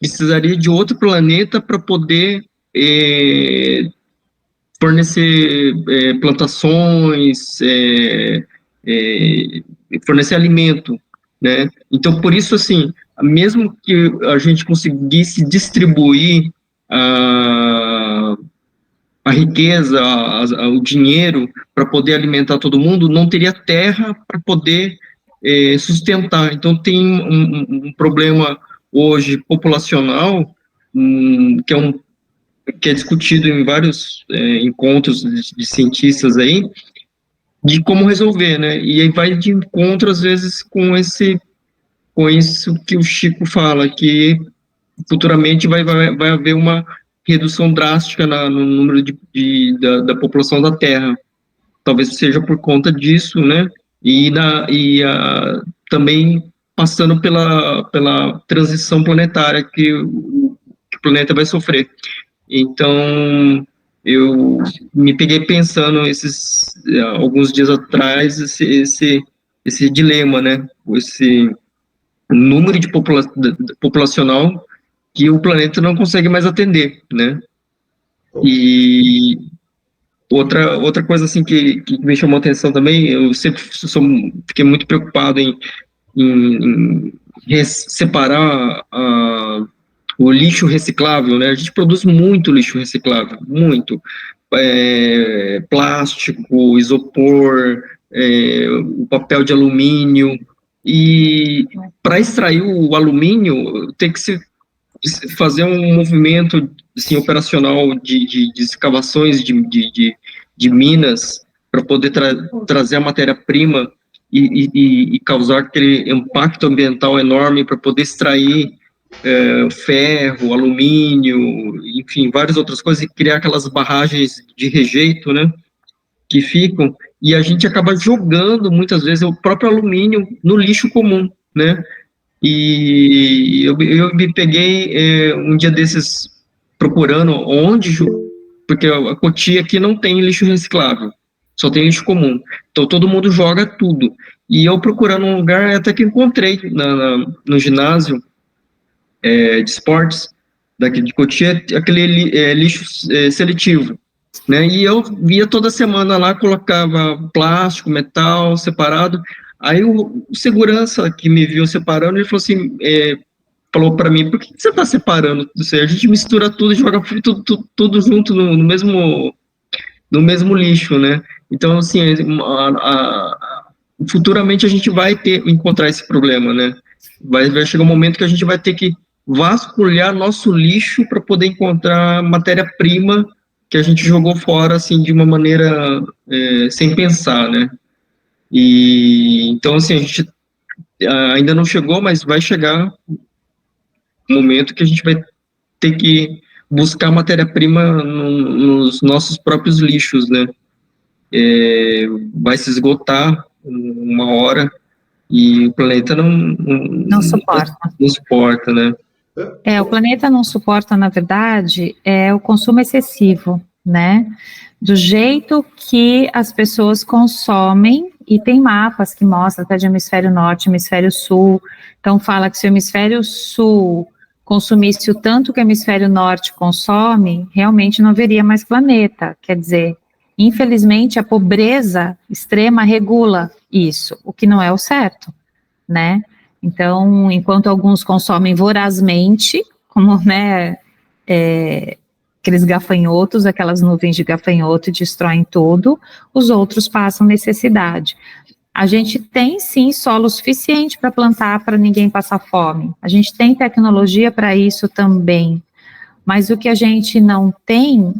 Precisaria de outro planeta para poder fornecer plantações, fornecer alimento, né? Então, por isso, assim, mesmo que a gente conseguisse distribuir a riqueza, o dinheiro para poder alimentar todo mundo, não teria terra para poder sustentar. Então tem um problema hoje populacional, que é discutido em vários encontros de cientistas aí, de como resolver, né? E aí vai de encontro, às vezes, com isso que o Chico fala, que futuramente vai haver uma redução drástica no número da população da Terra. Talvez seja por conta disso, né? Também passando pela transição planetária que o planeta vai sofrer. Então, eu me peguei pensando alguns dias atrás esse dilema, né? Esse número de populacional que o planeta não consegue mais atender, né? E outra coisa assim que me chamou a atenção também, eu sempre fiquei muito preocupado em separar o lixo reciclável, né? A gente produz muito lixo reciclável, muito. Plástico, isopor, o papel de alumínio, e para extrair o alumínio tem que se fazer um movimento assim, operacional de escavações de minas para poder trazer a matéria-prima e causar aquele impacto ambiental enorme para poder extrair ferro, alumínio, enfim, várias outras coisas, e criar aquelas barragens de rejeito, né, que ficam, e a gente acaba jogando, muitas vezes, o próprio alumínio no lixo comum, né, e eu me peguei um dia desses procurando porque a Cotia aqui não tem lixo reciclável, só tem lixo comum, então todo mundo joga tudo, e eu procurando um lugar, até que encontrei no ginásio de esportes daqui de Cotia, aquele lixo seletivo, né, e eu via toda semana lá, colocava plástico, metal separado. Aí o segurança que me viu separando, ele falou assim, falou para mim, por que você está separando isso aí? A gente mistura tudo e joga tudo junto no mesmo lixo, né? Então, assim, futuramente a gente vai encontrar esse problema, né? Vai chegar um momento que a gente vai ter que vasculhar nosso lixo para poder encontrar matéria-prima que a gente jogou fora, assim, de uma maneira sem pensar, né? E então, assim, a gente ainda não chegou, mas vai chegar um momento que a gente vai ter que buscar matéria-prima nos nossos próprios lixos, né? Vai se esgotar uma hora e o planeta não suporta, né? O planeta não suporta, na verdade, o consumo excessivo, né? Do jeito que as pessoas consomem, e tem mapas que mostram até de hemisfério norte, hemisfério sul, então fala que se o hemisfério sul consumisse o tanto que o hemisfério norte consome, realmente não haveria mais planeta, quer dizer, infelizmente a pobreza extrema regula isso, o que não é o certo, né? Então, enquanto alguns consomem vorazmente, como, né, aqueles gafanhotos, aquelas nuvens de gafanhoto destroem tudo, os outros passam necessidade. A gente tem, sim, solo suficiente para plantar, para ninguém passar fome. A gente tem tecnologia para isso também, mas o que a gente não tem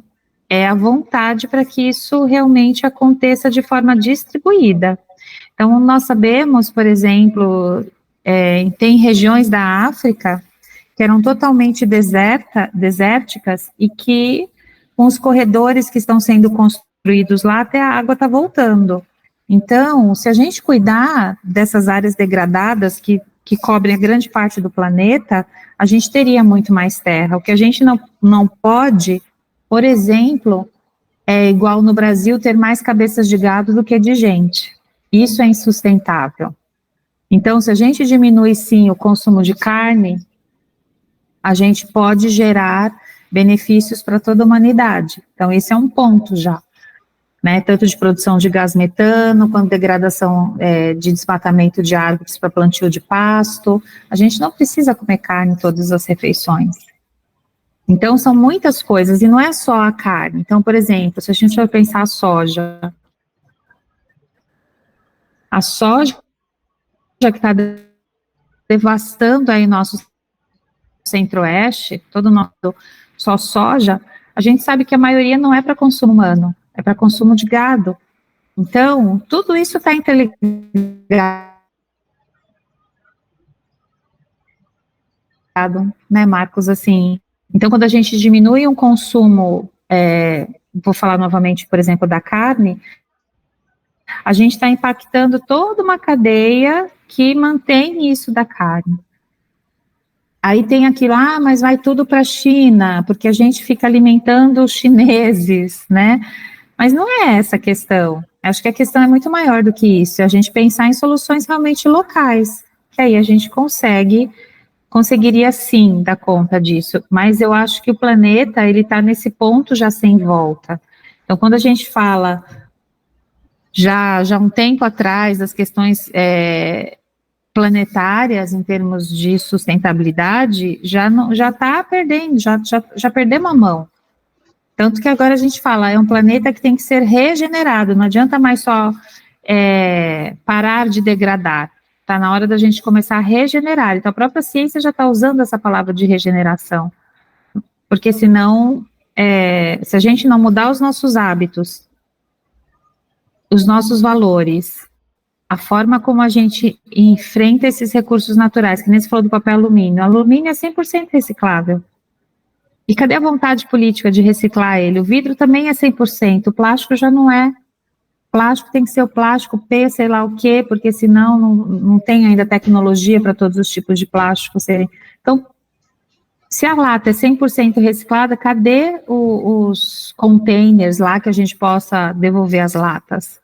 é a vontade para que isso realmente aconteça de forma distribuída. Então, nós sabemos, por exemplo, tem regiões da África que eram totalmente desérticas e que, com os corredores que estão sendo construídos lá, até a água está voltando. Então, se a gente cuidar dessas áreas degradadas que cobrem a grande parte do planeta, a gente teria muito mais terra. O que a gente não pode, por exemplo, é igual no Brasil ter mais cabeças de gado do que de gente. Isso é insustentável. Então, se a gente diminui, sim, o consumo de carne, a gente pode gerar benefícios para toda a humanidade. Então, esse é um ponto já, né? Tanto de produção de gás metano, quanto degradação de desmatamento de árvores para plantio de pasto. A gente não precisa comer carne em todas as refeições. Então, são muitas coisas, e não é só a carne. Então, por exemplo, se a gente for pensar a soja que está devastando aí nosso centro-oeste, todo o nosso só soja, a gente sabe que a maioria não é para consumo humano, é para consumo de gado. Então, tudo isso está interligado, né, Marcos, assim. Então, quando a gente diminui um consumo, vou falar novamente, por exemplo, da carne, a gente está impactando toda uma cadeia que mantém isso da carne. Aí tem aquilo, mas vai tudo para a China, porque a gente fica alimentando os chineses, né? Mas não é essa a questão. Acho que a questão é muito maior do que isso. É a gente pensar em soluções realmente locais, que aí a gente conseguiria sim dar conta disso. Mas eu acho que o planeta, ele está nesse ponto já sem volta. Então, quando a gente fala já um tempo atrás das questões planetárias em termos de sustentabilidade, já está perdendo, já perdemos a mão. Tanto que agora a gente fala, é um planeta que tem que ser regenerado, não adianta mais só parar de degradar, está na hora da gente começar a regenerar. Então a própria ciência já está usando essa palavra de regeneração, porque senão, se a gente não mudar os nossos hábitos, os nossos valores, a forma como a gente enfrenta esses recursos naturais, que nem você falou do papel alumínio, o alumínio é 100% reciclável. E cadê a vontade política de reciclar ele? O vidro também é 100%, o plástico já não é. O plástico tem que ser o plástico P, sei lá o quê, porque senão não tem ainda tecnologia para todos os tipos de plástico serem. Então, se a lata é 100% reciclada, cadê os containers lá que a gente possa devolver as latas?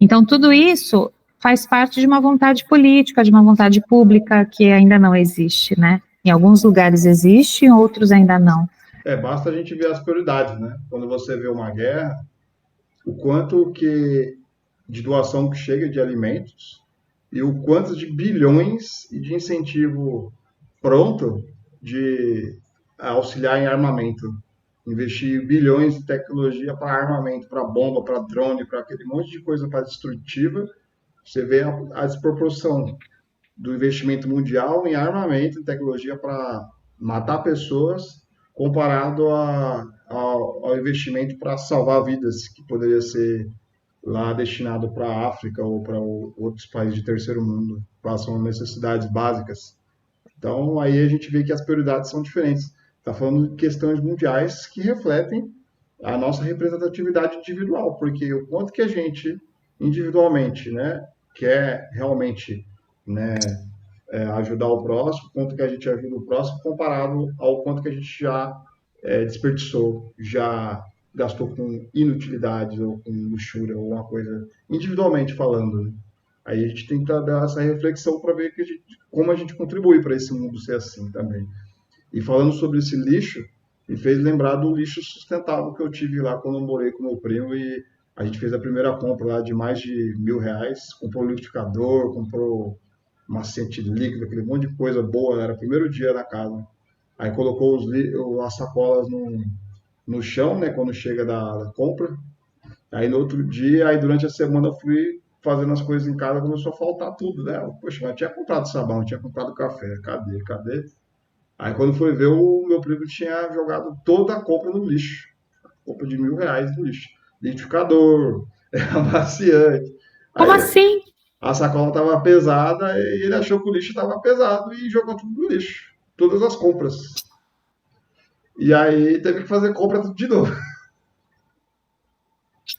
Então, tudo isso faz parte de uma vontade política, de uma vontade pública que ainda não existe, né? Em alguns lugares existe, em outros ainda não. Basta a gente ver as prioridades, né? Quando você vê uma guerra, o quanto de doação que chega de alimentos e o quanto de bilhões de incentivo pronto de auxiliar em armamento. Investir bilhões em tecnologia para armamento, para bomba, para drone, para aquele monte de coisa para destrutiva. Você vê a desproporção do investimento mundial em armamento, em tecnologia para matar pessoas, comparado ao investimento para salvar vidas, que poderia ser lá destinado para a África ou para outros países de terceiro mundo, que passam necessidades básicas. Então, aí a gente vê que as prioridades são diferentes. Está falando de questões mundiais que refletem a nossa representatividade individual, porque o quanto que a gente, individualmente, né, quer realmente, né, ajudar o próximo, quanto que a gente ajuda o próximo, comparado ao quanto que a gente já desperdiçou, já gastou com inutilidades ou com luxúria ou uma coisa, individualmente falando, né? Aí a gente tem que dar essa reflexão para ver como a gente contribui para esse mundo ser assim também. E falando sobre esse lixo, me fez lembrar do lixo sustentável que eu tive lá quando eu morei com meu primo e a gente fez a primeira compra lá de mais de R$1.000, comprou liquidificador, comprou macete líquido, aquele monte de coisa boa, era o primeiro dia na casa. Aí colocou as sacolas no chão, né, quando chega da compra. Aí no outro dia, aí durante a semana eu fui fazendo as coisas em casa, começou a faltar tudo, né? Poxa, mas tinha comprado sabão, tinha comprado café, cadê? Aí quando foi ver, o meu primo tinha jogado toda a compra no lixo. Compra de R$1.000 no lixo. Liquidificador, amaciante. Como assim? A sacola estava pesada e ele achou que o lixo estava pesado e jogou tudo no lixo. Todas as compras. E aí teve que fazer compra tudo de novo.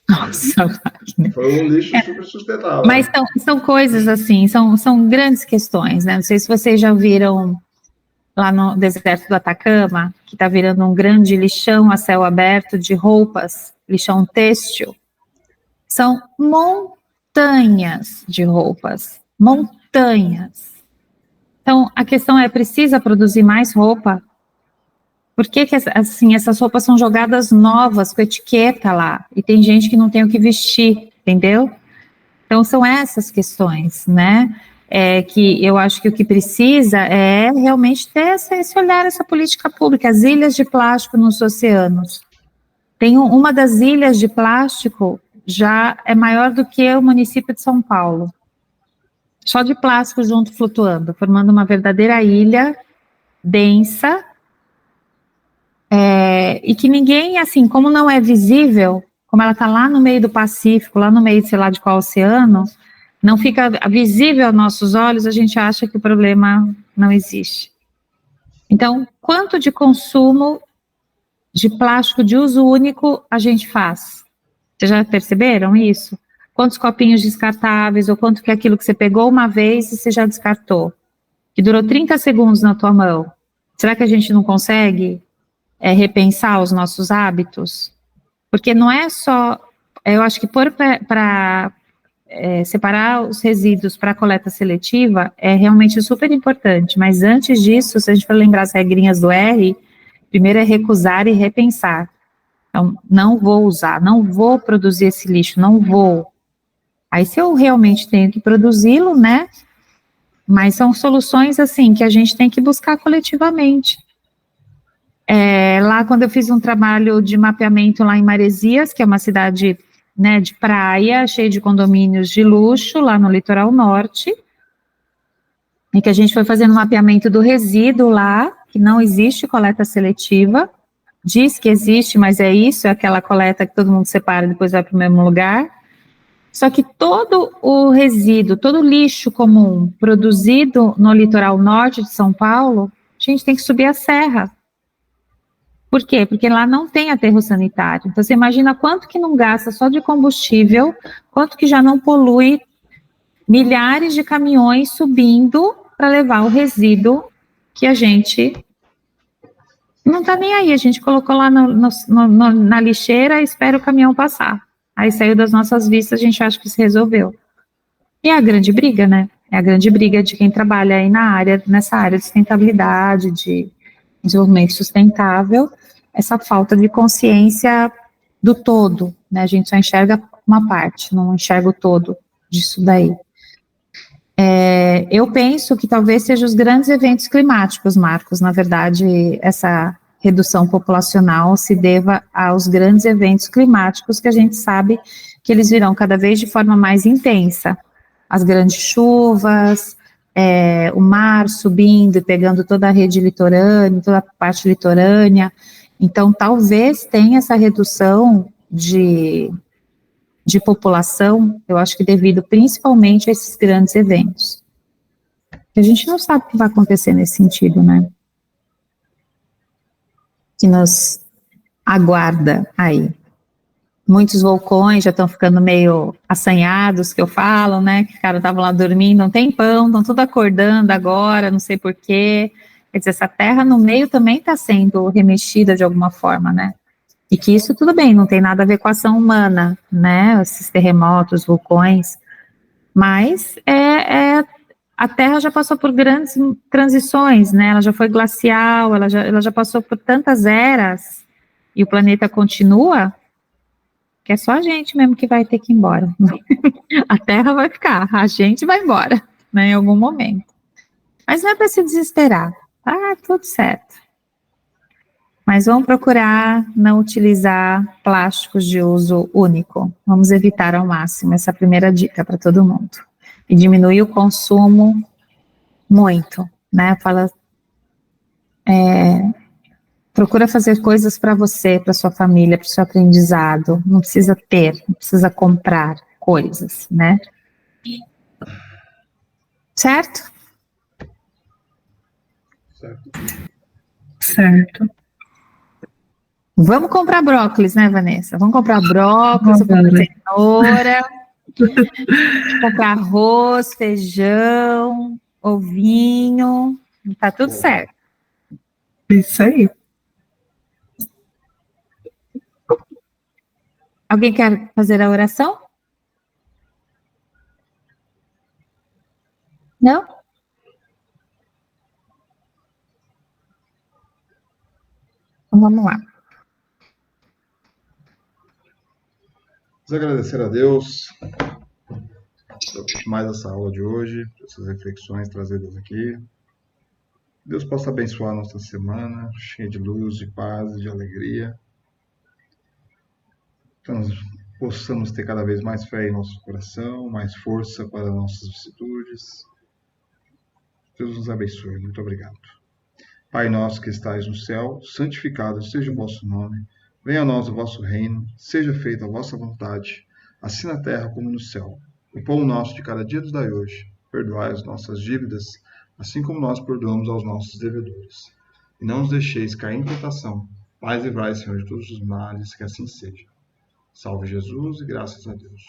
Nossa, Wagner. Foi um lixo super sustentável. Mas são coisas assim, são grandes questões, né? Não sei se vocês já viram lá no deserto do Atacama, que está virando um grande lixão a céu aberto de roupas, lixão têxtil. São montanhas de roupas, montanhas. Então, a questão é, precisa produzir mais roupa? Por que assim, essas roupas são jogadas novas, com etiqueta lá, e tem gente que não tem o que vestir, entendeu? Então, são essas questões, né? que eu acho que o que precisa é realmente ter esse olhar, essa política pública. As ilhas de plástico nos oceanos. Tem uma das ilhas de plástico já é maior do que o município de São Paulo. Só de plástico junto flutuando, formando uma verdadeira ilha densa, e que ninguém, assim, como não é visível, como ela está lá no meio do Pacífico, lá no meio, sei lá, de qual oceano, não fica visível aos nossos olhos, a gente acha que o problema não existe. Então, quanto de consumo de plástico de uso único a gente faz? Vocês já perceberam isso? Quantos copinhos descartáveis, ou quanto que é aquilo que você pegou uma vez e você já descartou? Que durou 30 segundos na tua mão. Será que a gente não consegue repensar os nossos hábitos? Porque não é só... Eu acho que para separar os resíduos para coleta seletiva é realmente super importante, mas antes disso, se a gente for lembrar as regrinhas do R, primeiro é recusar e repensar. Então, não vou usar, não vou produzir esse lixo, não vou. Aí, se eu realmente tenho que produzi-lo, né? Mas são soluções, assim, que a gente tem que buscar coletivamente. Lá, quando eu fiz um trabalho de mapeamento lá em Maresias, que é uma cidade, né, de praia, cheia de condomínios de luxo, lá no litoral norte, em que a gente foi fazendo um mapeamento do resíduo lá, que não existe coleta seletiva, diz que existe, mas é isso, é aquela coleta que todo mundo separa e depois vai para o mesmo lugar. Só que todo o resíduo, todo o lixo comum produzido no litoral norte de São Paulo, a gente tem que subir a serra. Por quê? Porque lá não tem aterro sanitário. Então, você imagina quanto que não gasta só de combustível, quanto que já não polui milhares de caminhões subindo para levar o resíduo que a gente não está nem aí. A gente colocou lá na lixeira e espera o caminhão passar. Aí saiu das nossas vistas, a gente acha que se resolveu. E é a grande briga, né? É a grande briga de quem trabalha aí nessa área de sustentabilidade, de desenvolvimento sustentável, essa falta de consciência do todo, né? A gente só enxerga uma parte, não enxerga o todo disso daí. Eu penso que talvez sejam os grandes eventos climáticos, Marcos. Na verdade, essa redução populacional se deva aos grandes eventos climáticos que a gente sabe que eles virão cada vez de forma mais intensa. As grandes chuvas, o mar subindo e pegando toda a rede litorânea, toda a parte litorânea. Então, talvez tenha essa redução de população, eu acho que devido principalmente a esses grandes eventos. A gente não sabe o que vai acontecer nesse sentido, né? Que nos aguarda aí. Muitos vulcões já estão ficando meio assanhados, que eu falo, né? Que o cara estava lá dormindo um tempão, estão tudo acordando agora, não sei porquê. Quer dizer, essa terra no meio também está sendo remexida de alguma forma, né? E que isso tudo bem, não tem nada a ver com a ação humana, né? Esses terremotos, vulcões. Mas a Terra já passou por grandes transições, né? Ela já foi glacial, ela já passou por tantas eras, e o planeta continua, que é só a gente mesmo que vai ter que ir embora. A Terra vai ficar, a gente vai embora, né, em algum momento. Mas não é para se desesperar, tá tudo certo. Mas vamos procurar não utilizar plásticos de uso único. Vamos evitar ao máximo, essa é a primeira dica para todo mundo. E diminuir o consumo muito, né? Procura fazer coisas para você, para sua família, para o seu aprendizado. Não precisa ter, não precisa comprar coisas, né? Certo? Certo. Vamos comprar brócolis, né, Vanessa? Vamos comprar brócolis, comprar cenoura, comprar arroz, feijão, ovinho, tá tudo certo. Isso aí. Alguém quer fazer a oração? Não? Então vamos lá. Vamos agradecer a Deus mais essa aula de hoje, essas reflexões trazidas aqui. Deus possa abençoar a nossa semana, cheia de luz, de paz e de alegria. Então, possamos ter cada vez mais fé em nosso coração, mais força para nossas vicissitudes. Deus nos abençoe. Muito obrigado. Pai nosso que estais no céu, santificado seja o vosso nome. Venha a nós o vosso reino, seja feita a vossa vontade, assim na terra como no céu. O pão nosso de cada dia nos dai hoje. Perdoai as nossas dívidas, assim como nós perdoamos aos nossos devedores. E não nos deixeis cair em tentação, mas livrai, Senhor, de todos os males, que assim seja. Salve Jesus e graças a Deus.